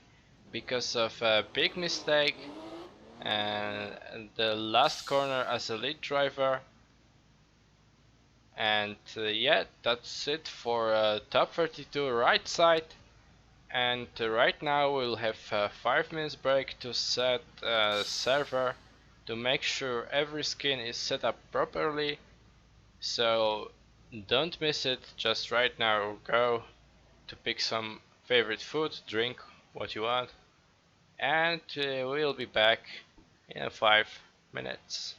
because of a big mistake and the last corner as a lead driver. And yeah, that's it for top 32 right side. And right now we'll have a 5 minutes break to set server to make sure every skin is set up properly. So don't miss it. Just right now go to pick some favorite food, drink what you want, and we'll be back in 5 minutes.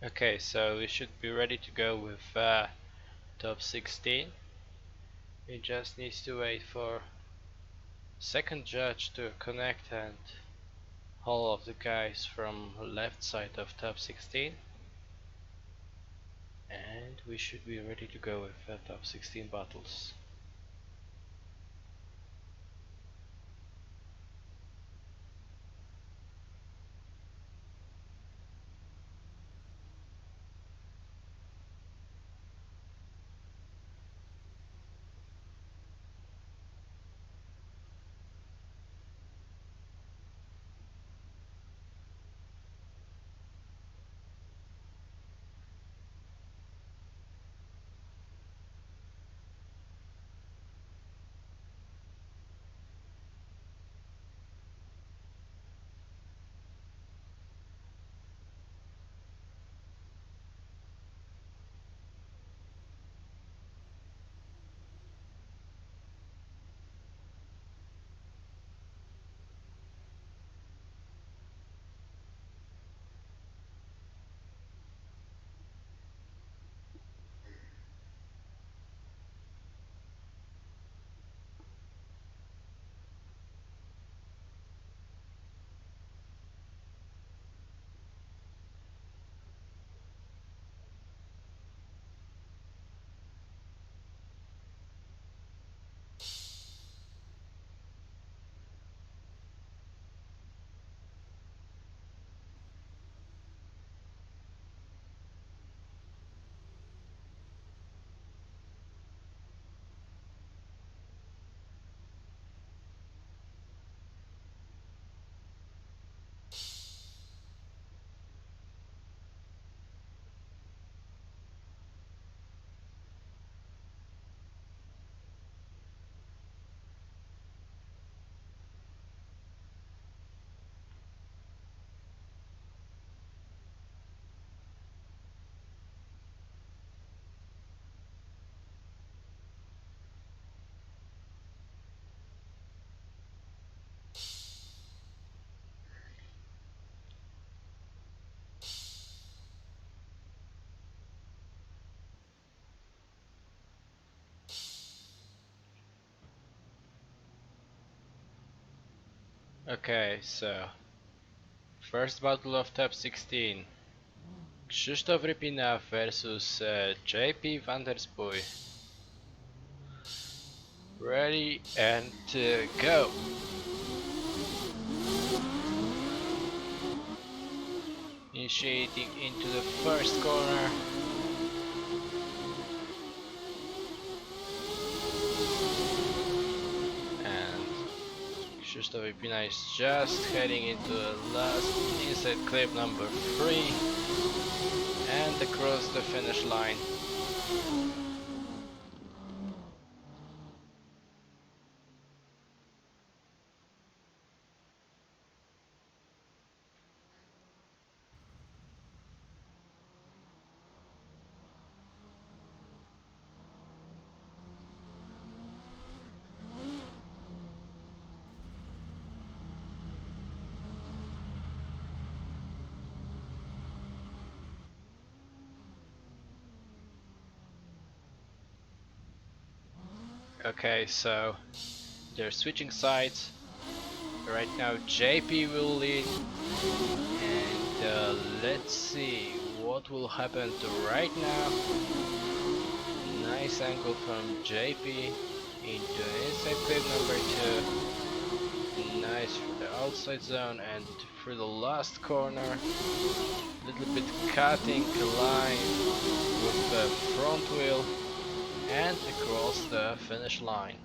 Okay, so we should be ready to go with top 16. We just need to wait for second judge to connect and all of the guys from left side of top 16, and we should be ready to go with top 16 battles. Okay, so first battle of top 16. Krzysztof Rypina versus JP Vanderspoy. Ready and go! Initiating into the first corner. And Krzysztof Rypina is just heading into the last inside clip number 3 and across the finish line. Okay, so they're switching sides. Right now JP will lead, and let's see what will happen to right now. Nice angle from JP into inside clip number 2. Nice for the outside zone and for the last corner. Little bit cutting line with the front wheel and across the finish line.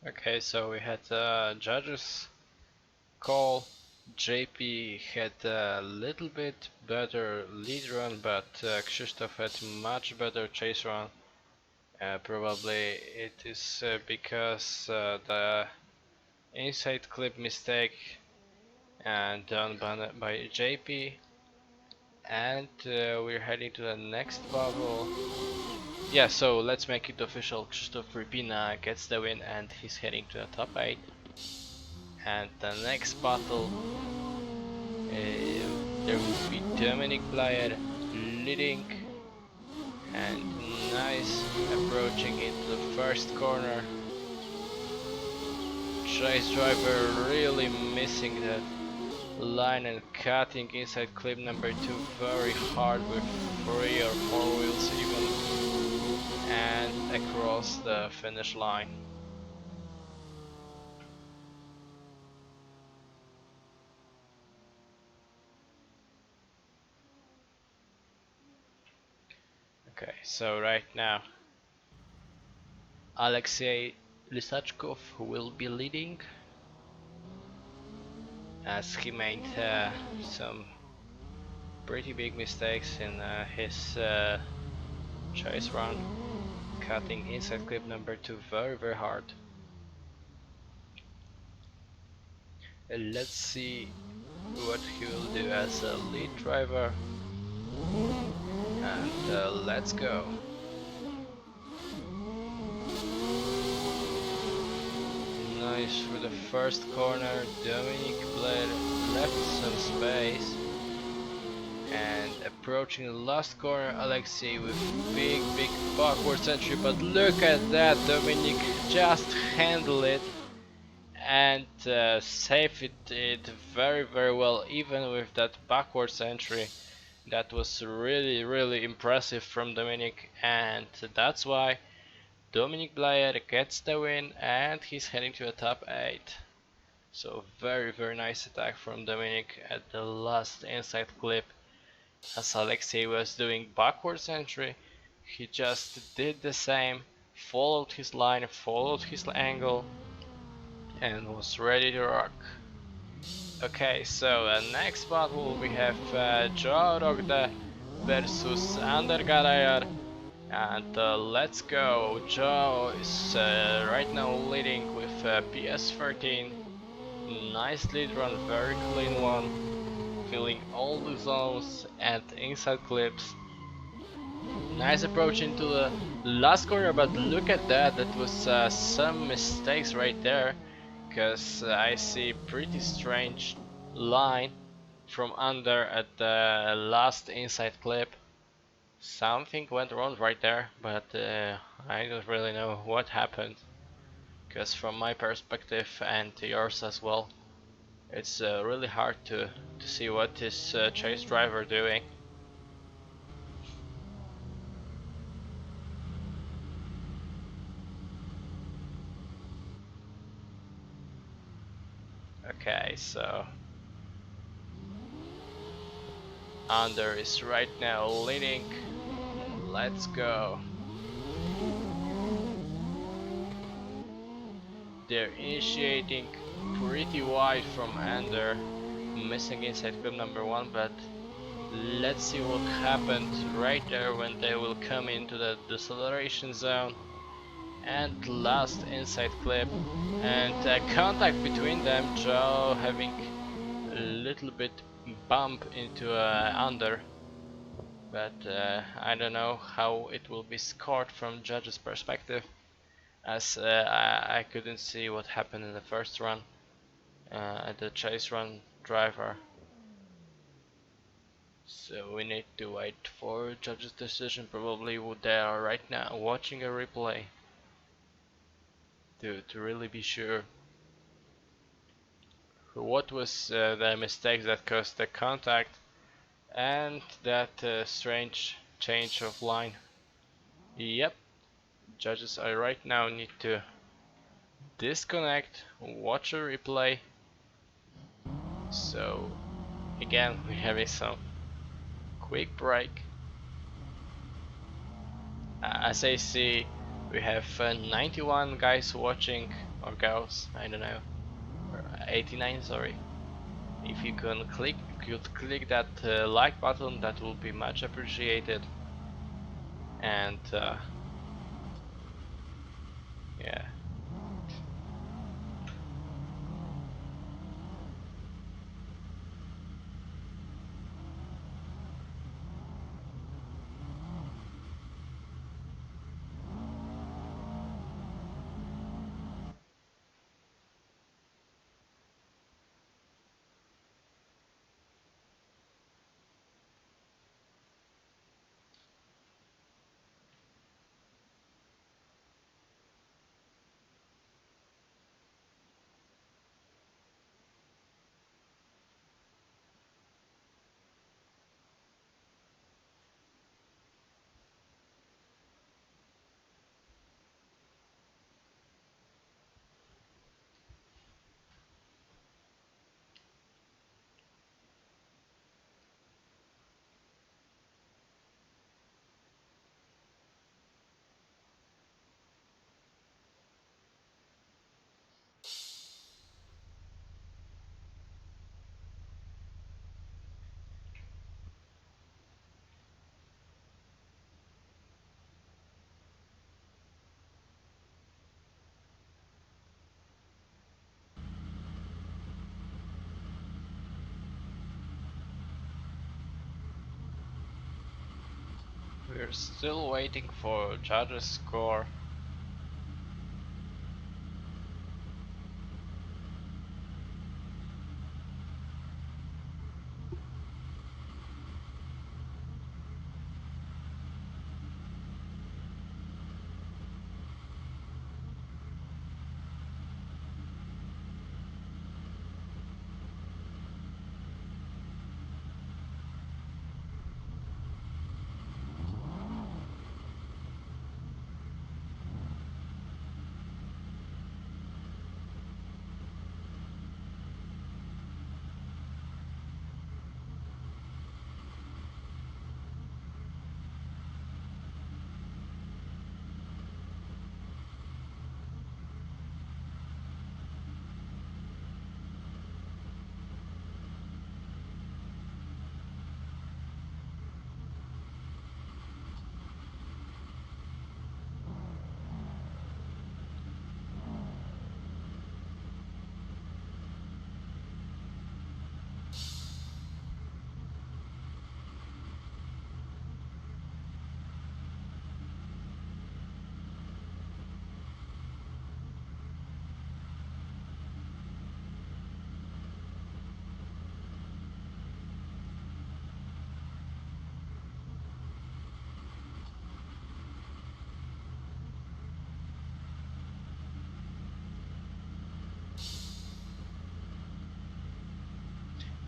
Okay, so we had judges call. JP had a little bit better lead run, but Krzysztof had much better chase run. Probably it is because the inside clip mistake done by JP, and we're heading to the next bubble. Yeah, so let's make it official. Krzysztof Rybina gets the win and he's heading to the top 8. And the next battle, there will be Dominic Blyer leading and nice approaching into the first corner. Chase driver really missing that line and cutting inside clip number 2 very hard with 3 or 4 wheels even, and across the finish line. Okay, so right now Alexei Lysachkov will be leading, as he made some pretty big mistakes in his chase run, cutting inside clip number 2 very hard. Let's see what he will do as a lead driver, and let's go. Nice for the first corner. Dominic Blair left some space, and approaching the last corner, Alexei with big backwards entry, but look at that, Dominic just handled it and saved it very well, even with that backwards entry. That was really impressive from Dominic, and that's why Dominic Blyer gets the win and he's heading to the top 8. So very nice attack from Dominic at the last inside clip. As Alexei was doing backwards entry, he just did the same, followed his line, followed his angle, and was ready to rock. Okay, so next battle we have Joe Rogde versus Ander Garayer. And let's go. Joe is right now leading with PS13. Nice lead run, very clean one. Filling all the zones and inside clips. Nice approach into the last corner, but look at that. That was some mistakes right there. Because I see pretty strange line from under at the last inside clip. Something went wrong right there, but I don't really know what happened, because from my perspective and yours as well, it's really hard to see what is chase driver doing. Okay, so Under is right now leading. Let's go. They're initiating pretty wide from Under, missing inside clip number 1, but let's see what happened right there when they will come into the deceleration zone. And last inside clip, and contact between them, Joe having a little bit bump into Under, but I don't know how it will be scored from judges' perspective, as I couldn't see what happened in the first run at the chase run driver. So we need to wait for judges' decision. Probably they are right now watching a replay to really be sure what was the mistake that caused the contact and that strange change of line. Yep, judges I right now need to disconnect, watch a replay. So again, we're having some quick break. As I see, We have 91 guys watching, or girls, I don't know, or 89, sorry. If you could click that like button, that will be much appreciated. And yeah. We're still waiting for judges' score.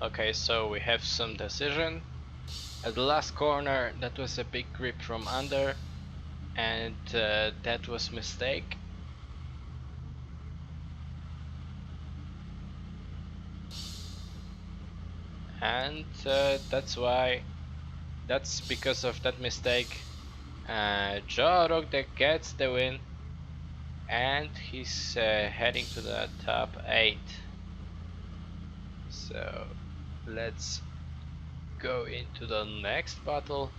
Okay, so we have some decision. At the last corner, that was a big grip from under, and that was mistake. And that's because of that mistake. Joe Rogde gets the win, and he's heading to the top 8. So let's go into the next battle.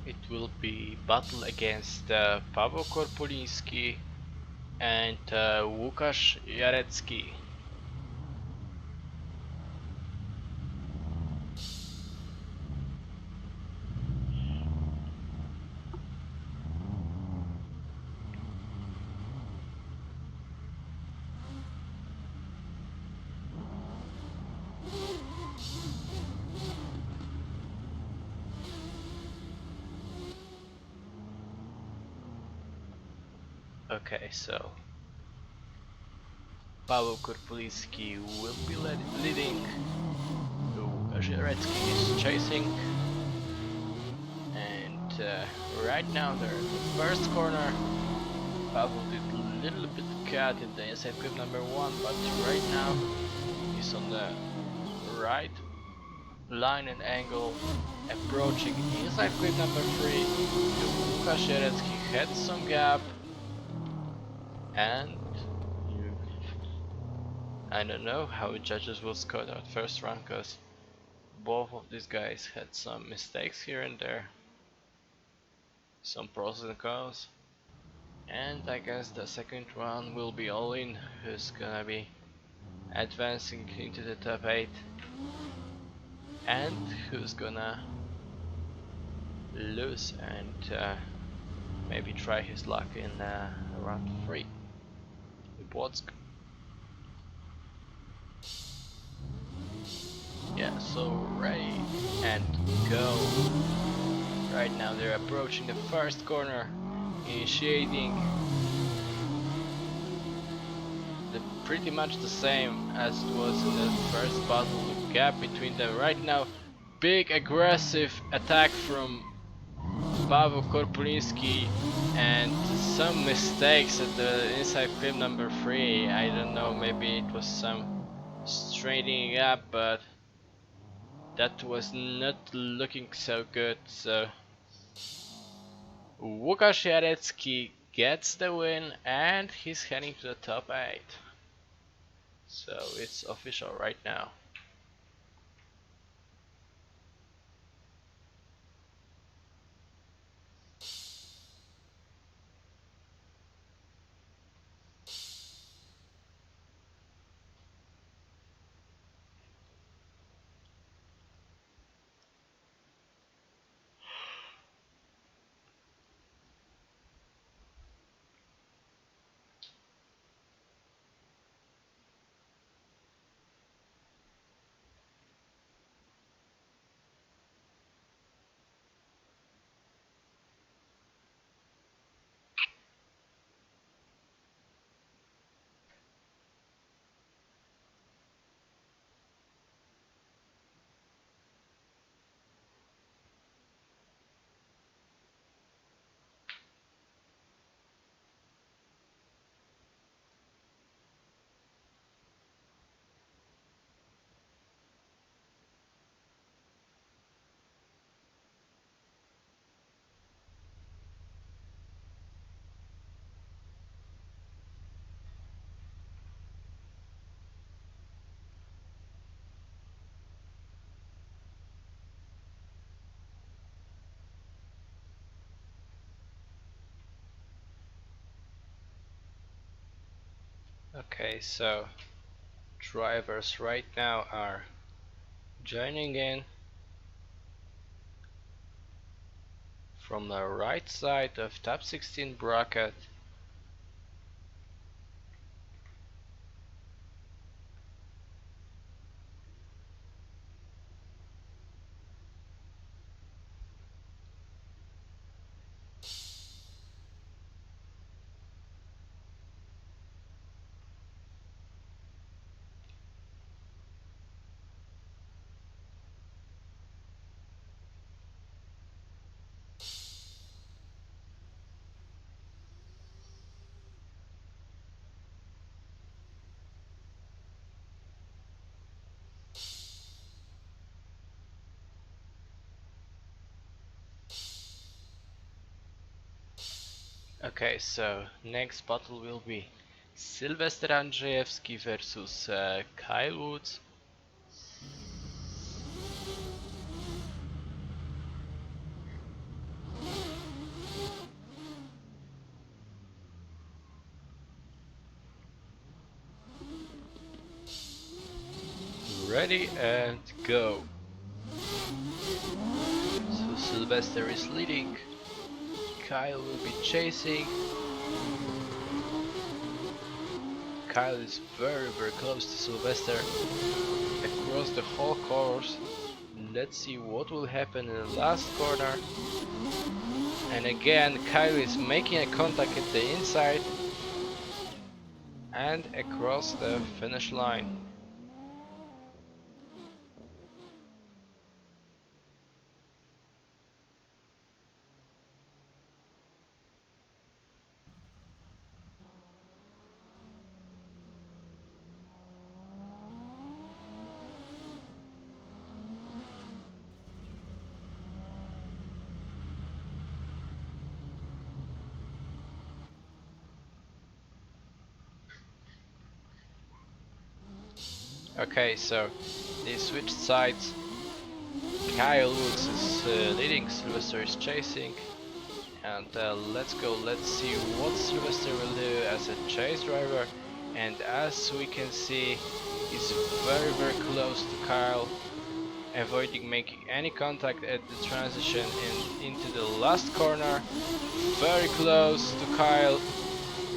It will be battle against Paweł Korpuliński and Łukasz Jarecki. Okay, so Paweł Korpuliński will be leading, Łukasz Jarecki is chasing, and right now they're in the first corner. Pavel did a little bit cut in the inside clip number 1, but right now he's on the right line and angle, approaching inside clip number 3. Łukasz had some gap, and I don't know how judges will score that first round, because both of these guys had some mistakes here and there, some pros and cons. And I guess the second round will be all in who's gonna be advancing into the top 8 and who's gonna lose and maybe try his luck in round 3 with Watsk. Yeah, so ready and go. Right now they're approaching the first corner, initiating pretty much the same as it was in the first battle. The gap between them right now, big aggressive attack from Paweł Korpulinski and some mistakes at the inside clip number 3. I don't know, maybe it was some straightening up, but that was not looking so good. So Łukasz gets the win and he's heading to the top 8. So it's official right now. Okay, so drivers right now are joining in from the right side of top 16 bracket. Okay, so next battle will be Sylwester Andrzejewski versus Kyle Woods. Ready and go. So Sylwester is leading, Kyle will be chasing. Kyle is very close to Sylwester across the whole course. Let's see what will happen in the last corner. And again Kyle is making a contact at the inside and across the finish line. Okay, so they switched sides. Kyle Woods is leading, Sylvester is chasing. And let's go, let's see what Sylvester will do as a chase driver. And as we can see, he's very close to Kyle, avoiding making any contact at the transition into the last corner. Very close to Kyle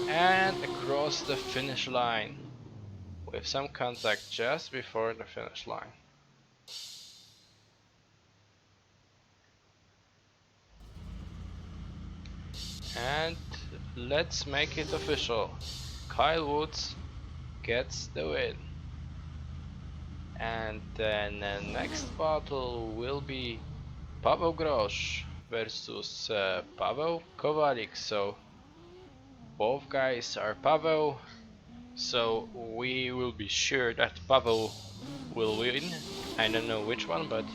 and across the finish line with some contact just before the finish line. And let's make it official. Kyle Woods gets the win. And then the next battle will be Paweł Grosz versus Paweł Kowalik. So both guys are Paweł, so we will be sure that Paweł will win. I don't know which one, but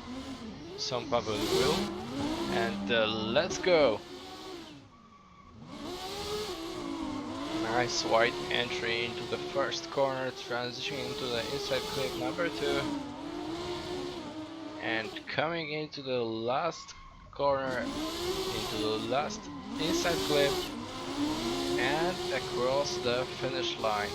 some Paweł will. And let's go! Nice wide entry into the first corner, transitioning into the inside clip number 2. And coming into the last corner, into the last inside clip, and across the finish line.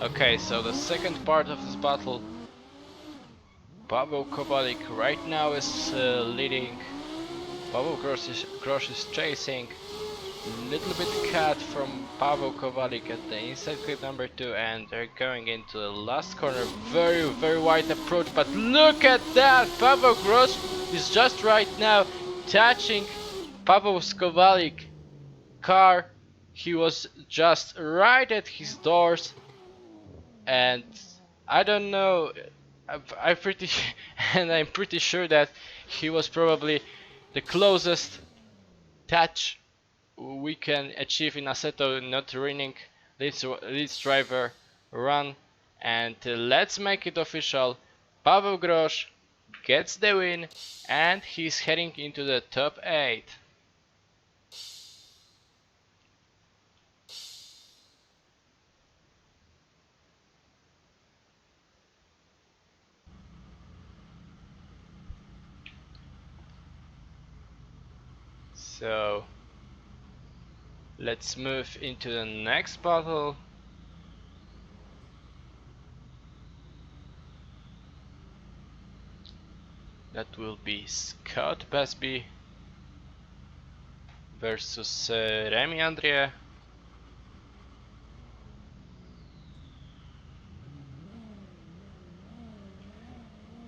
Okay, so the second part of this battle, Paweł Kowalik right now is leading. Paweł Grosz is chasing. Little bit cut from Paweł Kowalik at the inside clip number 2, and they're going into the last corner. Very wide approach, but look at that! Paweł Grosz is just right now touching Paweł Kowalik car. He was just right at his doors. And I don't know, I'm pretty and I'm pretty sure that he was probably the closest touch we can achieve in Assetto not ruining leads driver run. And let's make it official. Paweł Grosz gets the win and he's heading into the top 8. So let's move into the next battle. That will be Scott Busby versus Remy Andrié.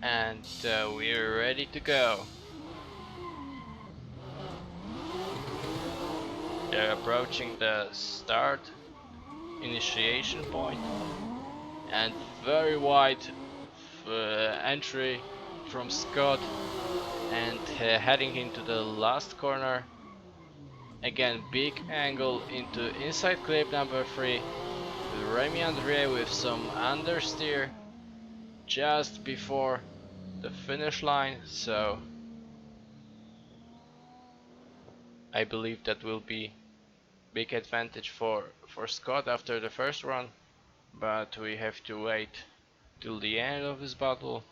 And we're ready to go. They're approaching the start initiation point, and very wide entry from Scott, and heading into the last corner. Again, big angle into inside clip number 3. Remy Andrié with some understeer just before the finish line, so I believe that will be big advantage for Scott after the first run, but we have to wait till the end of this battle.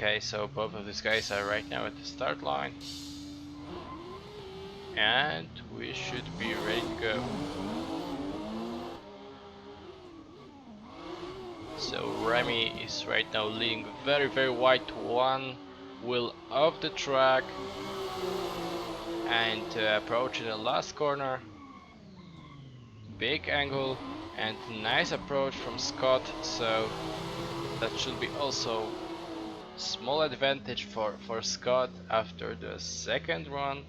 Okay, so both of these guys are right now at the start line, and we should be ready to go. So Remy is right now leading very wide, one wheel off the track and approaching the last corner. Big angle and nice approach from Scott, so that should be also small advantage for Scott after the second run.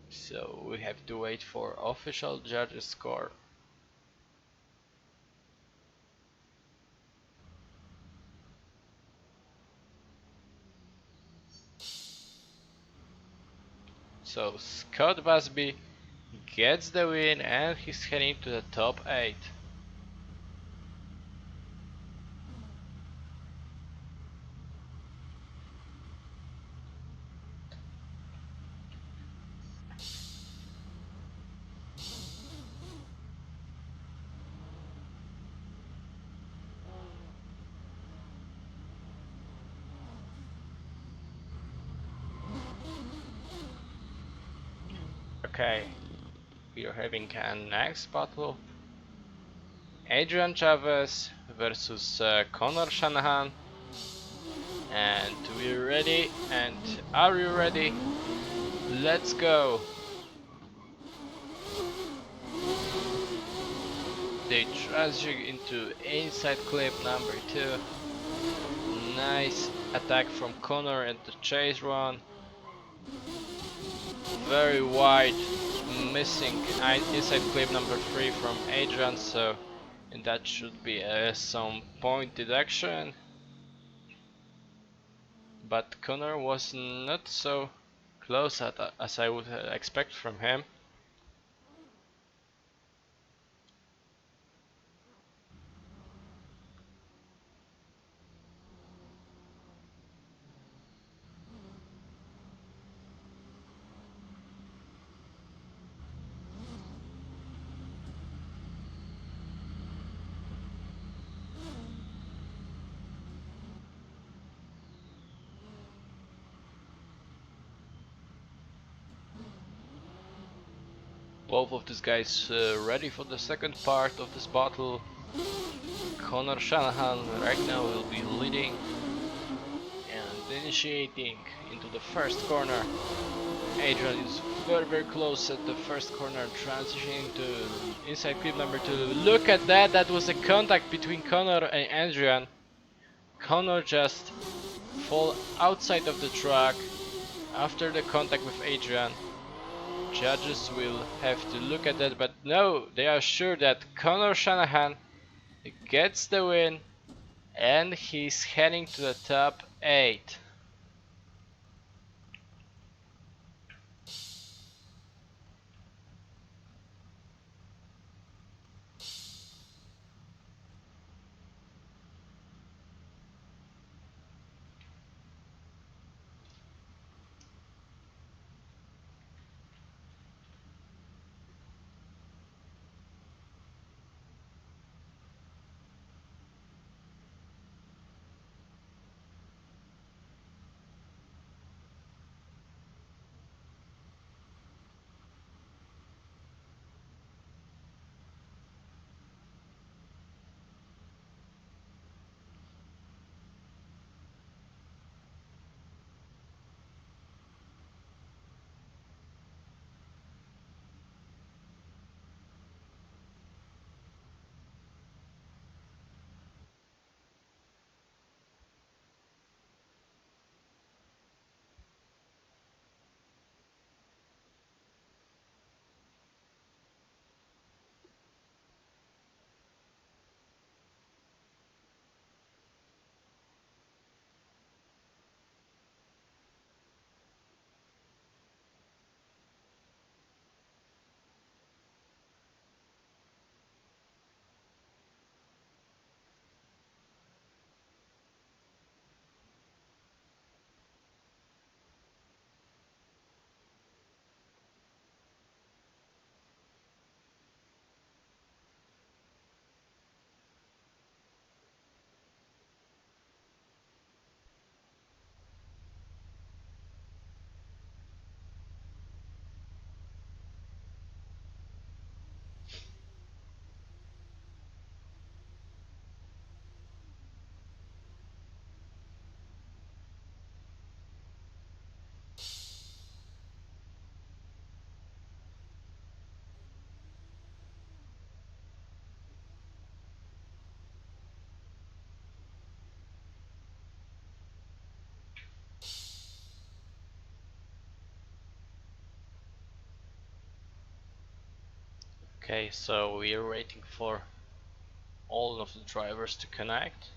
So we have to wait for official judges score. So Scott Busby gets the win and he's heading to the top 8. Okay, we are having a next battle. Adrian Chavez versus Connor Shanahan. And we're ready. And are you ready? Let's go! They transition into inside clip number 2. Nice attack from Connor at the chase run. Very wide, missing inside clip number 3 from Adrian, so that should be some point deduction. But Connor was not so close as I would expect from him. Both of these guys ready for the second part of this battle. Connor Shanahan right now will be leading and initiating into the first corner. Adrian is very close at the first corner, transitioning to inside clip number 2. Look at that, that was a contact between Connor and Adrian. Connor just fall outside of the track after the contact with Adrian. Judges will have to look at that, but no, they are sure that Connor Shanahan gets the win and he's heading to the top 8. Okay, so we are waiting for all of the drivers to connect.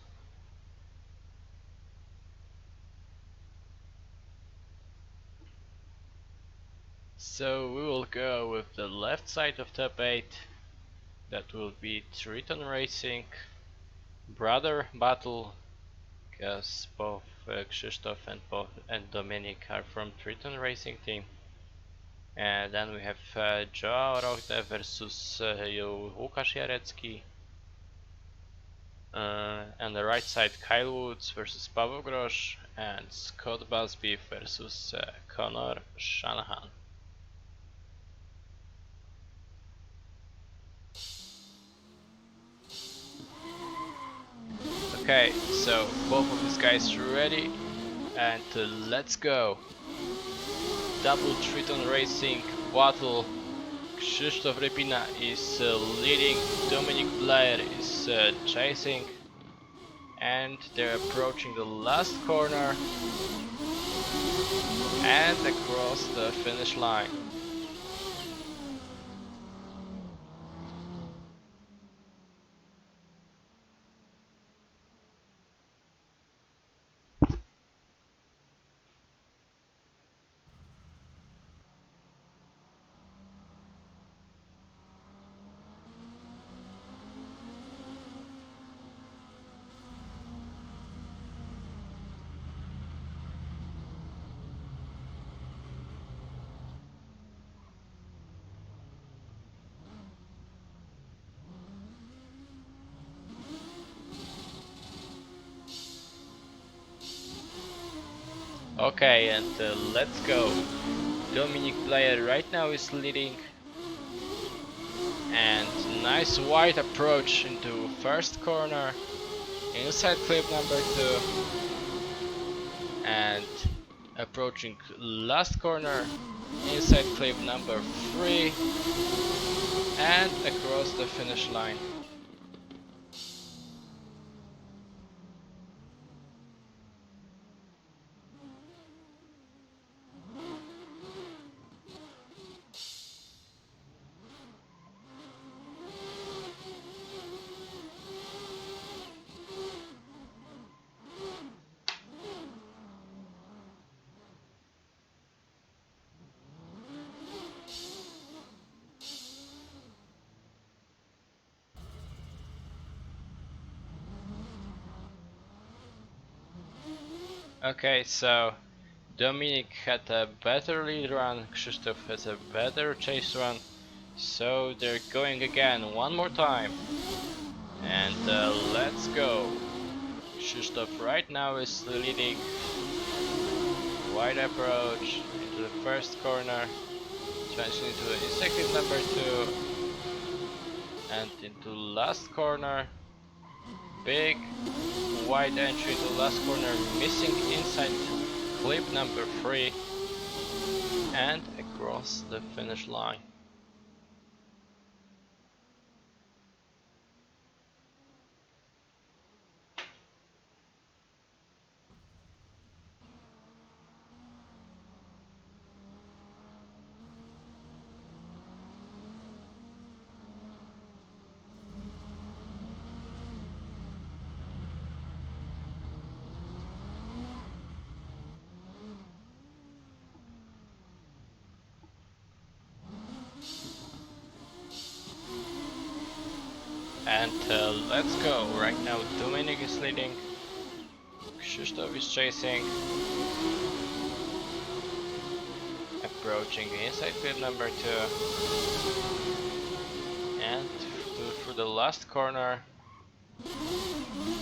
So we will go with the left side of top 8. That will be Triton Racing, Brother Battle, because both Krzysztof and Dominik are from Triton Racing team. And then we have Joao Rohde versus Łukasz Jarecki. On the right side, Kyle Woods versus Paweł Grosz, and Scott Busby versus Connor Shanahan. Okay, so both of these guys are ready, and let's go. Double Triton Racing battle. Krzysztof Rypina is leading, Dominik Blair is chasing, and they're approaching the last corner and across the finish line. Okay, and let's go. Dominik Blair right now is leading, and nice wide approach into first corner, inside clip number 2, and approaching last corner, inside clip number 3, and across the finish line. Okay, so Dominik had a better lead run, Krzysztof has a better chase run, so they're going again one more time. And let's go. Krzysztof right now is leading. Wide approach into the first corner, transition into the inside clip number 2, and into last corner. Big wide entry to last corner, missing inside clip number 3, and across the finish line. And let's go. Right now Dominik is leading, Krzysztof is chasing, approaching inside clip number 2, and through the last corner,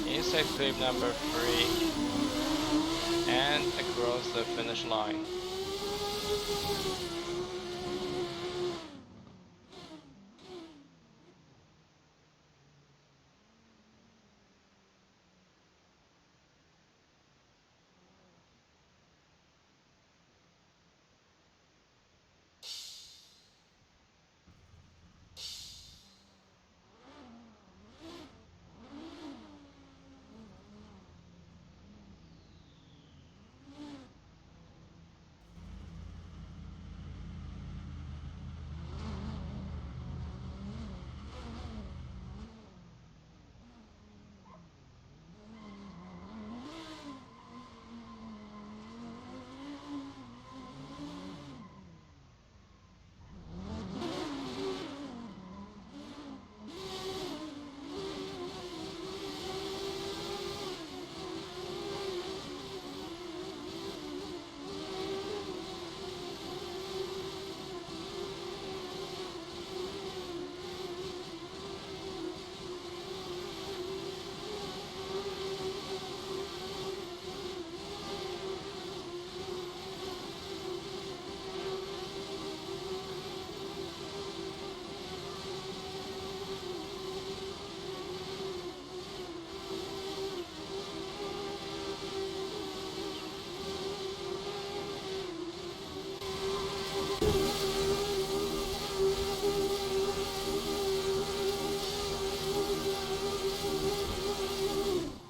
inside clip number 3, and across the finish line.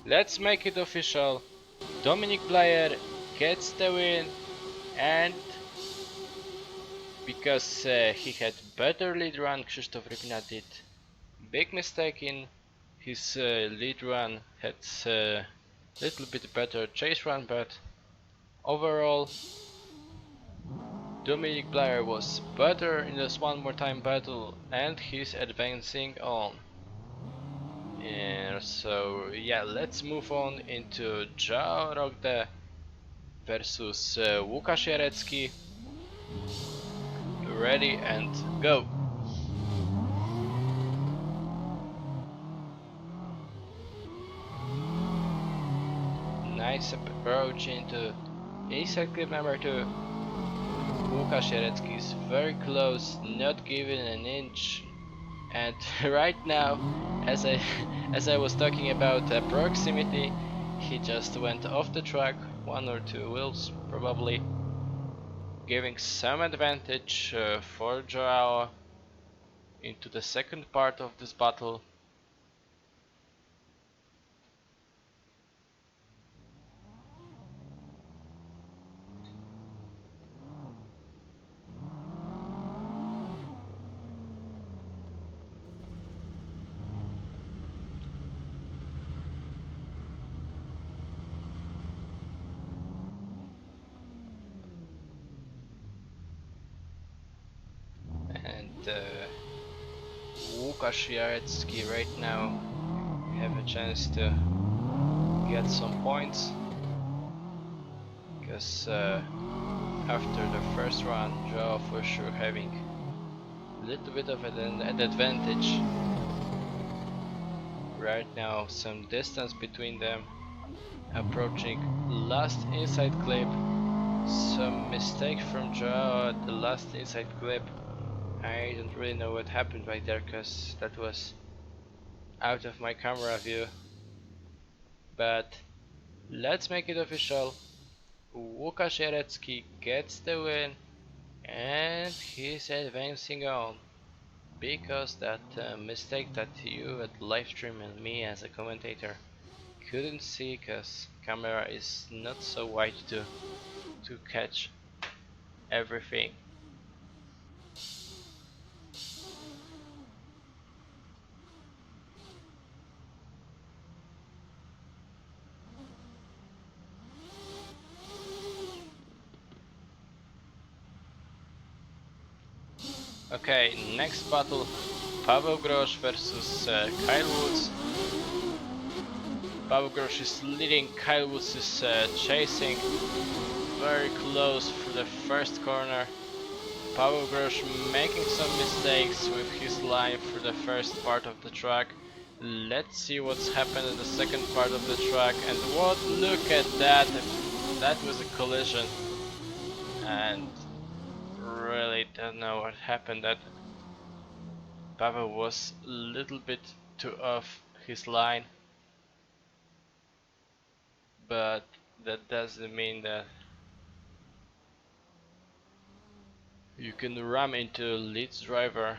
Let's make it official. Dominic Blair gets the win, and because he had better lead run, Krzysztof Rybina did big mistake in his lead run, had little bit better chase run, but overall Dominic Blair was better in this one more time battle, and he's advancing on. And so yeah, let's move on into Joao Rogde versus Łukasz Jarecki. Ready and go! Nice approach into inside clip number 2. Łukasz Jarecki is very close, not giving an inch. And right now, as I as I was talking about proximity, he just went off the track, 1 or 2 wheels probably, giving some advantage for Joao into the second part of this battle. And Łukasz Jarecki right now have a chance to get some points, because after the first run, Joao for sure having a little bit of an advantage. Right now, some distance between them, approaching last inside clip. Some mistake from Joao at the last inside clip. I don't really know what happened right there, cause that was out of my camera view. But let's make it official. Łukasz Jarecki gets the win, and he's advancing on. Because that mistake that you at live stream and me as a commentator couldn't see, cause camera is not so wide to catch everything. Okay, next battle, Paweł Grosz versus Kyle Woods. Paweł Grosz is leading, Kyle Woods is chasing, very close for the first corner. Paweł Grosz making some mistakes with his line for the first part of the track. Let's see what's happened in the second part of the track, and what, look at that, that was a collision. And really don't know what happened, that Paweł was a little bit too off his line, but that doesn't mean that you can ram into Leeds driver.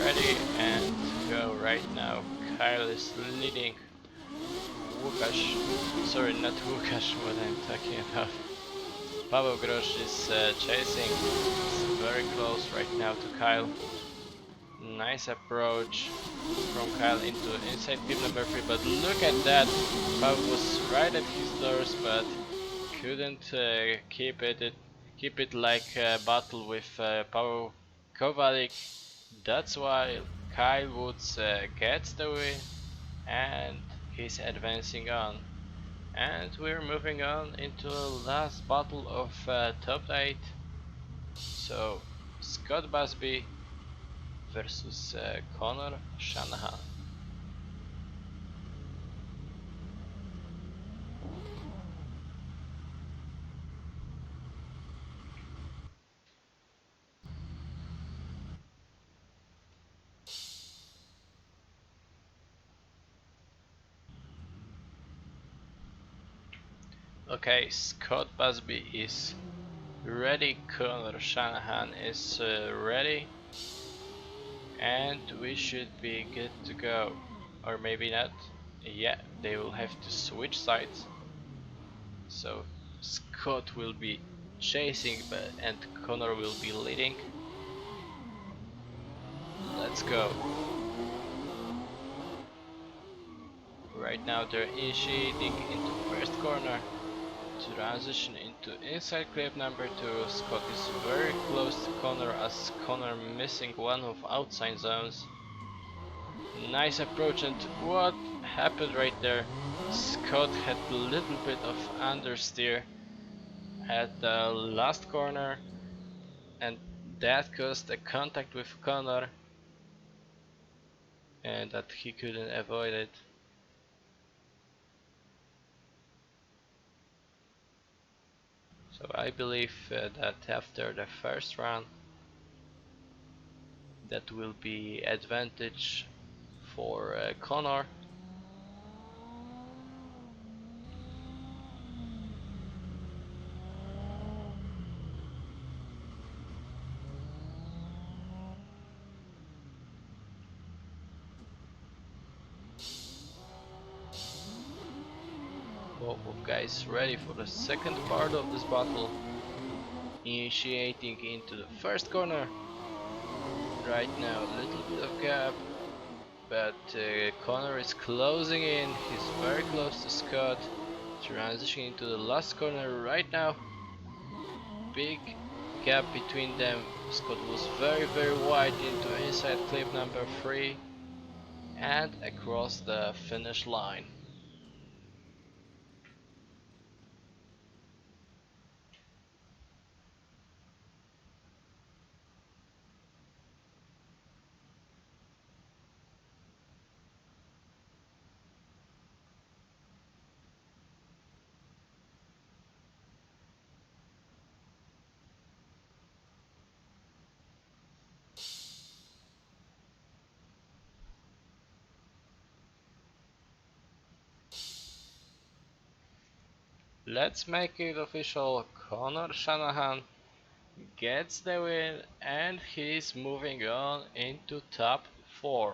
Ready and go right now. Kyle is leading. Łukasz, sorry, not Łukasz, what I'm talking about. Paweł Grosz is chasing. It's very close right now to Kyle. Nice approach from Kyle into inside clip number 3, but look at that. Paweł was right at his doors, but couldn't keep it like a battle with Paweł Kowalik. That's why Kyle Woods gets the win, and he's advancing on. And we're moving on into the last battle of top 8. So Scott Busby versus Connor Shanahan. Okay, Scott Busby is ready, Connor Shanahan is ready, and we should be good to go. Or maybe not. Yeah, they will have to switch sides. So Scott will be chasing and Connor will be leading. Let's go. Right now they're initiating into first corner. Transition into inside clip number 2. Scott is very close to Connor as Connor missing one of outside zones. Nice approach, and what happened right there? Scott had a little bit of understeer at the last corner, and that caused a contact with Connor, and that he couldn't avoid it. So I believe that after the first round, that will be advantage for Connor. Both of guys ready for the second part of this battle. Initiating into the first corner. Right now, a little bit of gap, but Connor is closing in. He's very close to Scott. Transitioning into the last corner right now. Big gap between them. Scott was very wide into inside clip number 3 and across the finish line. Let's make it official. Connor Shanahan gets the win and he's moving on into top 4.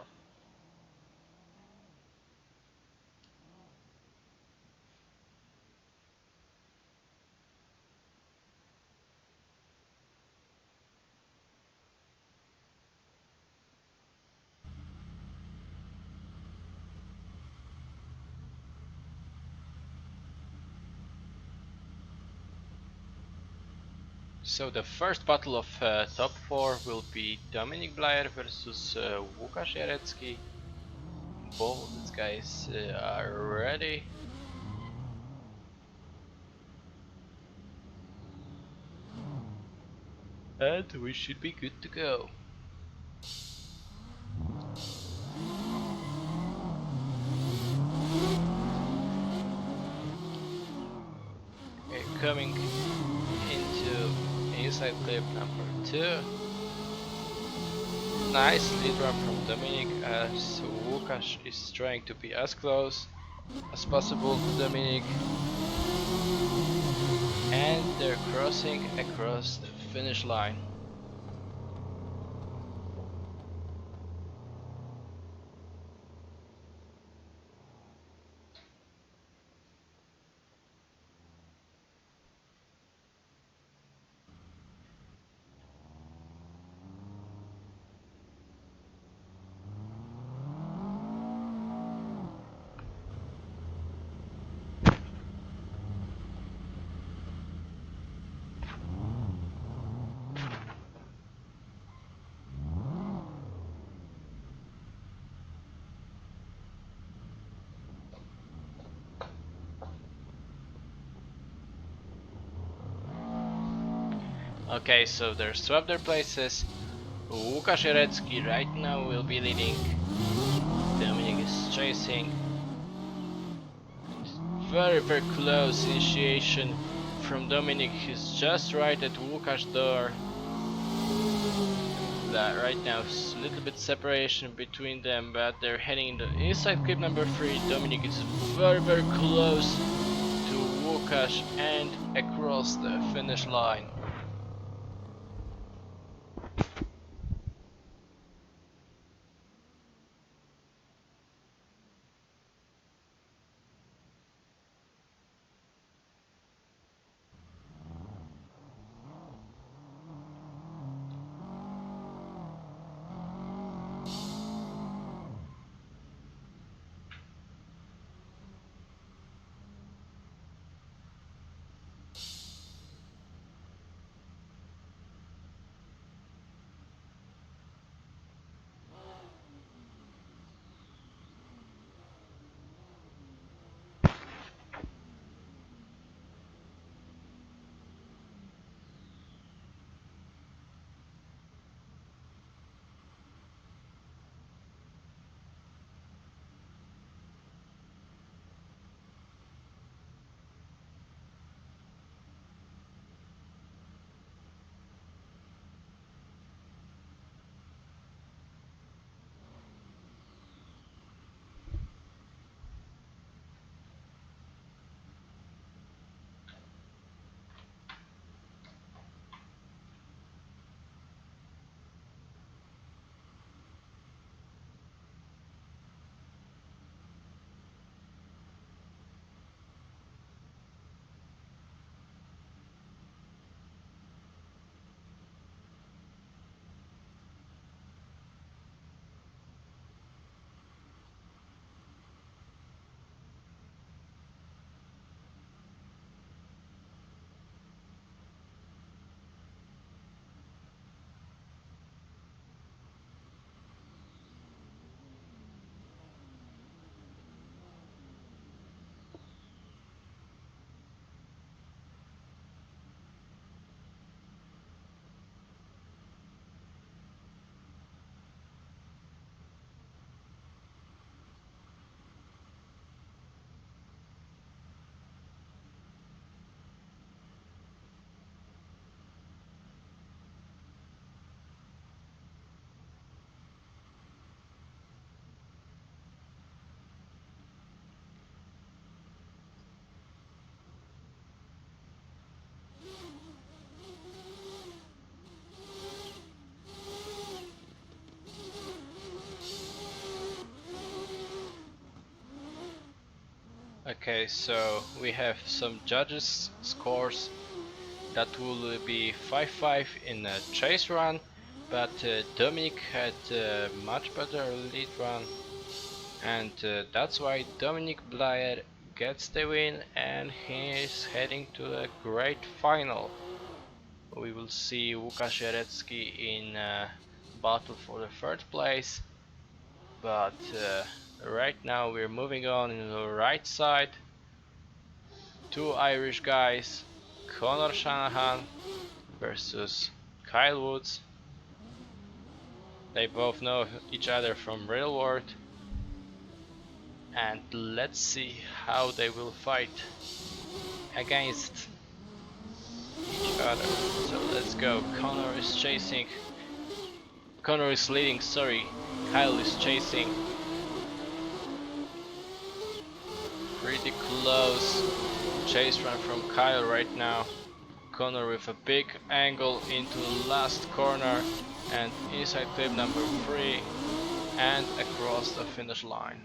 So the first battle of top 4 will be Dominik Blair versus Łukasz Jarecki. Both of these guys are ready. And we should be good to go. Okay, coming into inside clip number 2. Nice lead run from Dominik as Łukasz is trying to be as close as possible to Dominik. And they're crossing across the finish line. Okay, so they're swapped their places. Łukasz Jarecki right now will be leading. Dominik is chasing. Very close initiation from Dominik. He's just right at Łukasz door. That right now is a little bit separation between them, but they're heading into inside clip number 3. Dominik is very close to Łukasz and across the finish line. Okay, so we have some judges' scores. That will be 5-5 in a chase run, but Dominic had a much better lead run, and that's why Dominic Blair gets the win, and he is heading to a great final. We will see Łukasz Jarecki in battle for the third place, but right now we're moving on in the right side. Two Irish guys, Conor Shanahan versus Kyle Woods. They both know each other from real world, and let's see how they will fight against each other. So let's go. Conor is chasing. Conor is leading, sorry. Kyle is chasing. Pretty close chase run from Kyle right now. Conor with a big angle into the last corner and inside clip number 3 and across the finish line.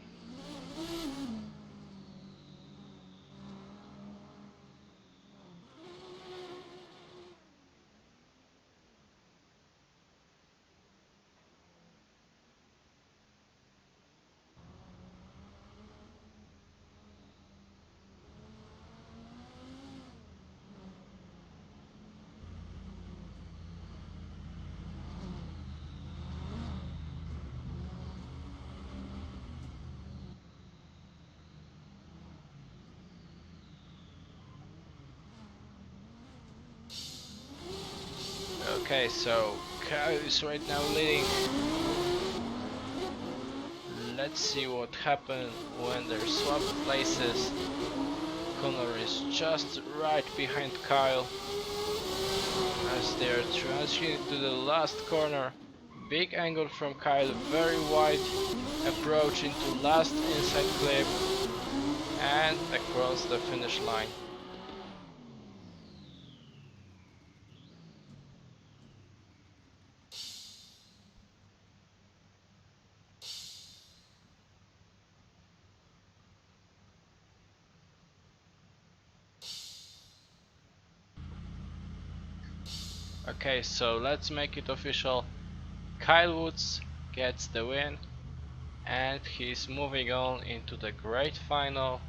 Okay, so Kyle is right now leading. Let's see what happens when they're swapped places. Conor is just right behind Kyle as they're transitioning to the last corner. Big angle from Kyle, very wide approach into last inside clip and across the finish line. Okay, so let's make it official. Kyle Woods gets the win, and he's moving on into the great final.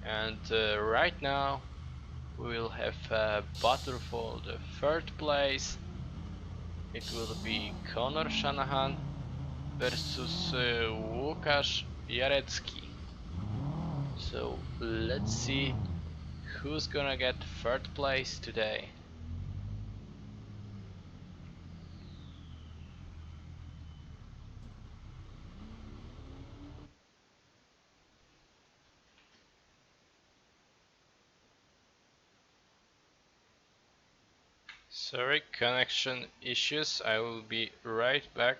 And right now we will have a battle for the third place. It will be Conor Shanahan versus Łukasz Jarecki. So let's see who's gonna get third place today. Sorry, connection issues. I will be right back.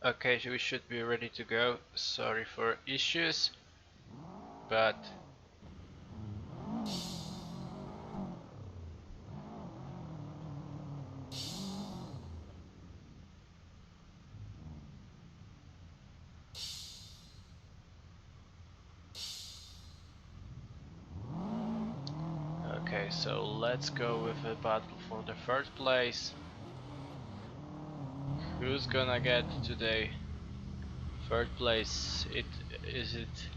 Okay, so we should be ready to go. Sorry for issues, but okay, so let's go with a battle for the third place. Who's gonna get today third place? Is it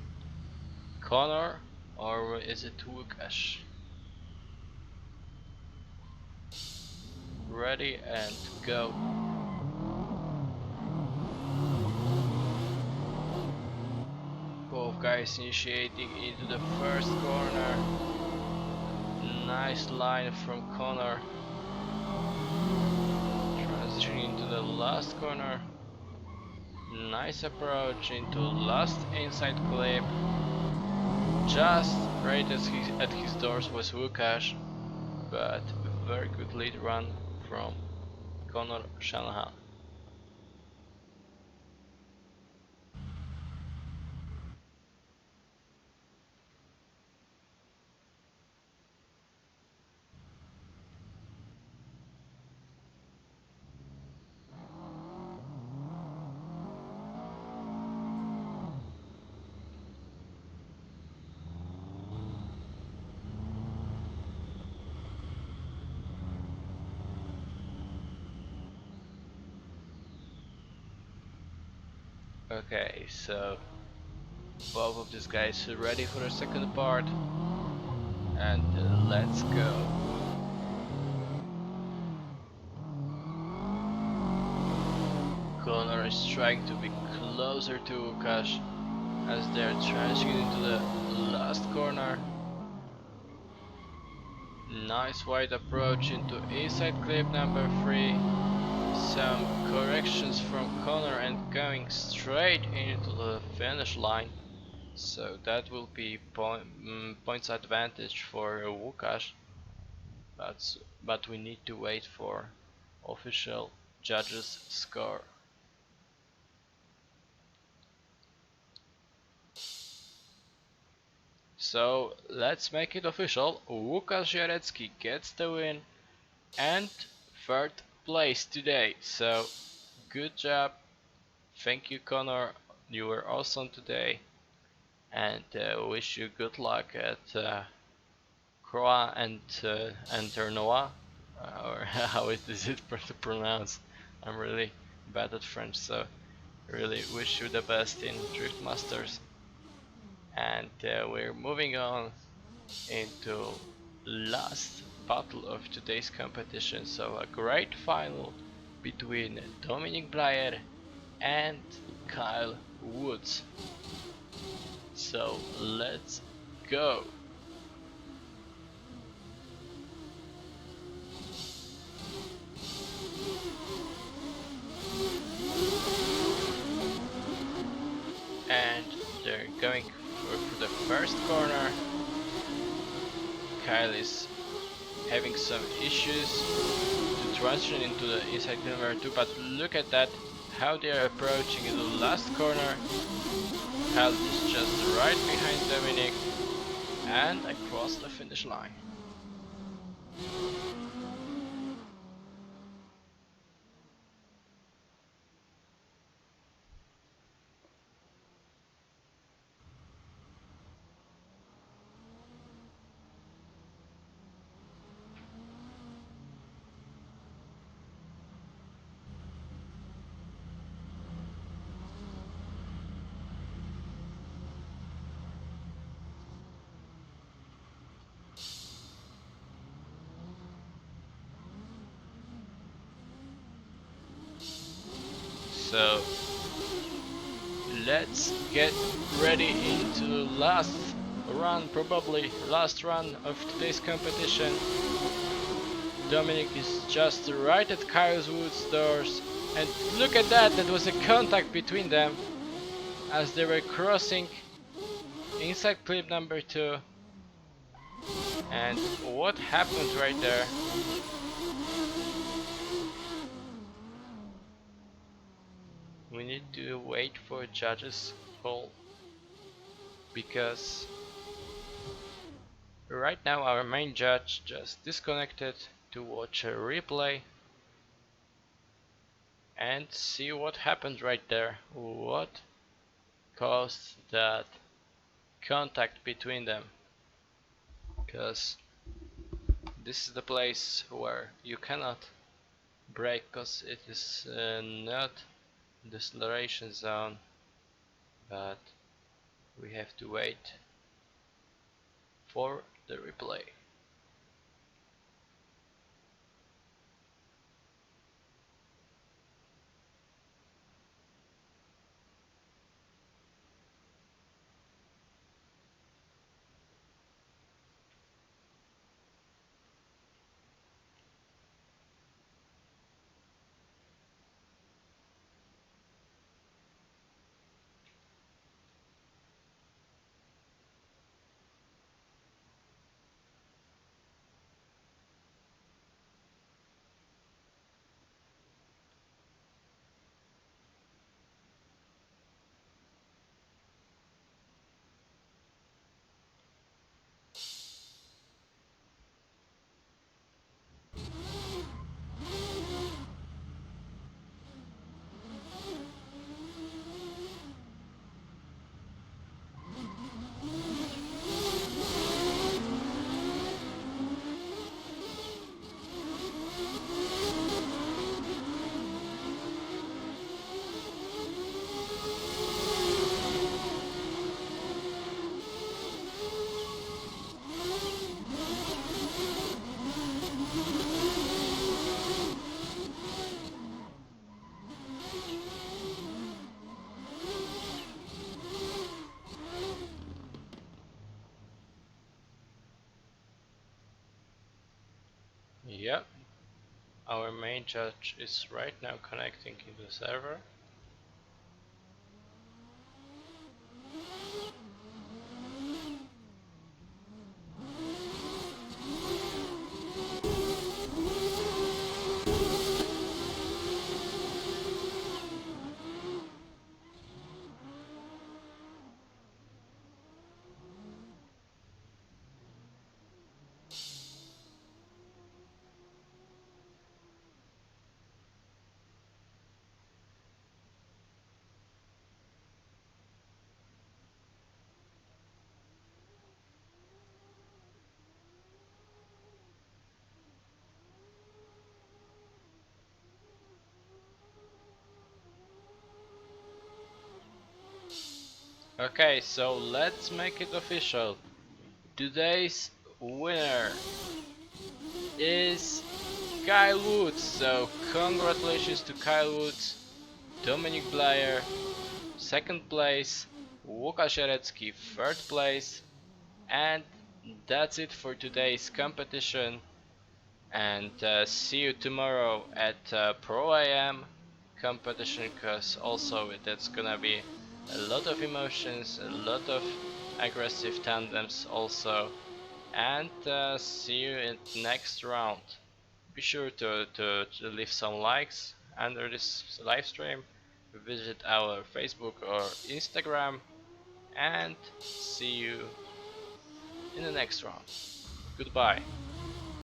Conor or is it Łukasz? Ready and go. Both guys initiating into the first corner. Nice line from Conor. Transitioning into the last corner. Nice approach into last inside clip. Just right at his doors was Łukasz, but very good lead run from Conor Shanahan. Okay, so both of these guys are ready for the second part, and let's go. Conor is trying to be closer to Łukasz as they're transitioning into the last corner. Nice wide approach into inside clip number 3. Some corrections from Conor and going straight into the finish line. So that will be points advantage for Łukasz. But we need to wait for official judges' score. So let's make it official. Łukasz Jarecki gets the win and third place today. So good job. Thank you, Conor. You were awesome today, and wish you good luck at CROIX and TERNOIS, or how is it pronounced? I'm really bad at French, so really wish you the best in Drift Masters. And we're moving on into last battle of today's competition. So a great final between Dominic Blair and Kyle Woods. So let's go. and they're going for the first corner. Kyle is having some issues to transition into the inside number 2, but look at that, how they are approaching in the last corner. Kyle is just right behind Dominic and across the finish line. So let's get ready into the last run, probably last run of today's competition. Dominic is just right at Kyle Wood's doors, and look at that, that was a contact between them as they were crossing inside clip number 2. And what happened right there? We need to wait for judges' call, because right now our main judge just disconnected to watch a replay and see what happened right there. What caused that contact between them? Because this is the place where you cannot brake, because it is not the acceleration zone, but we have to wait for the replay. Yep, our main judge is right now connecting in the server. Okay, so let's make it official. Today's winner is Kyle Woods. So congratulations to Kyle Woods, Dominic Blyer, second place, Łukasz Jarecki, third place, and that's it for today's competition. And see you tomorrow at Pro AM competition, because also that's gonna be a lot of emotions, a lot of aggressive tandems also, and see you in next round. Be sure to leave some likes under this live stream, visit our Facebook or Instagram, and see you in the next round. Goodbye.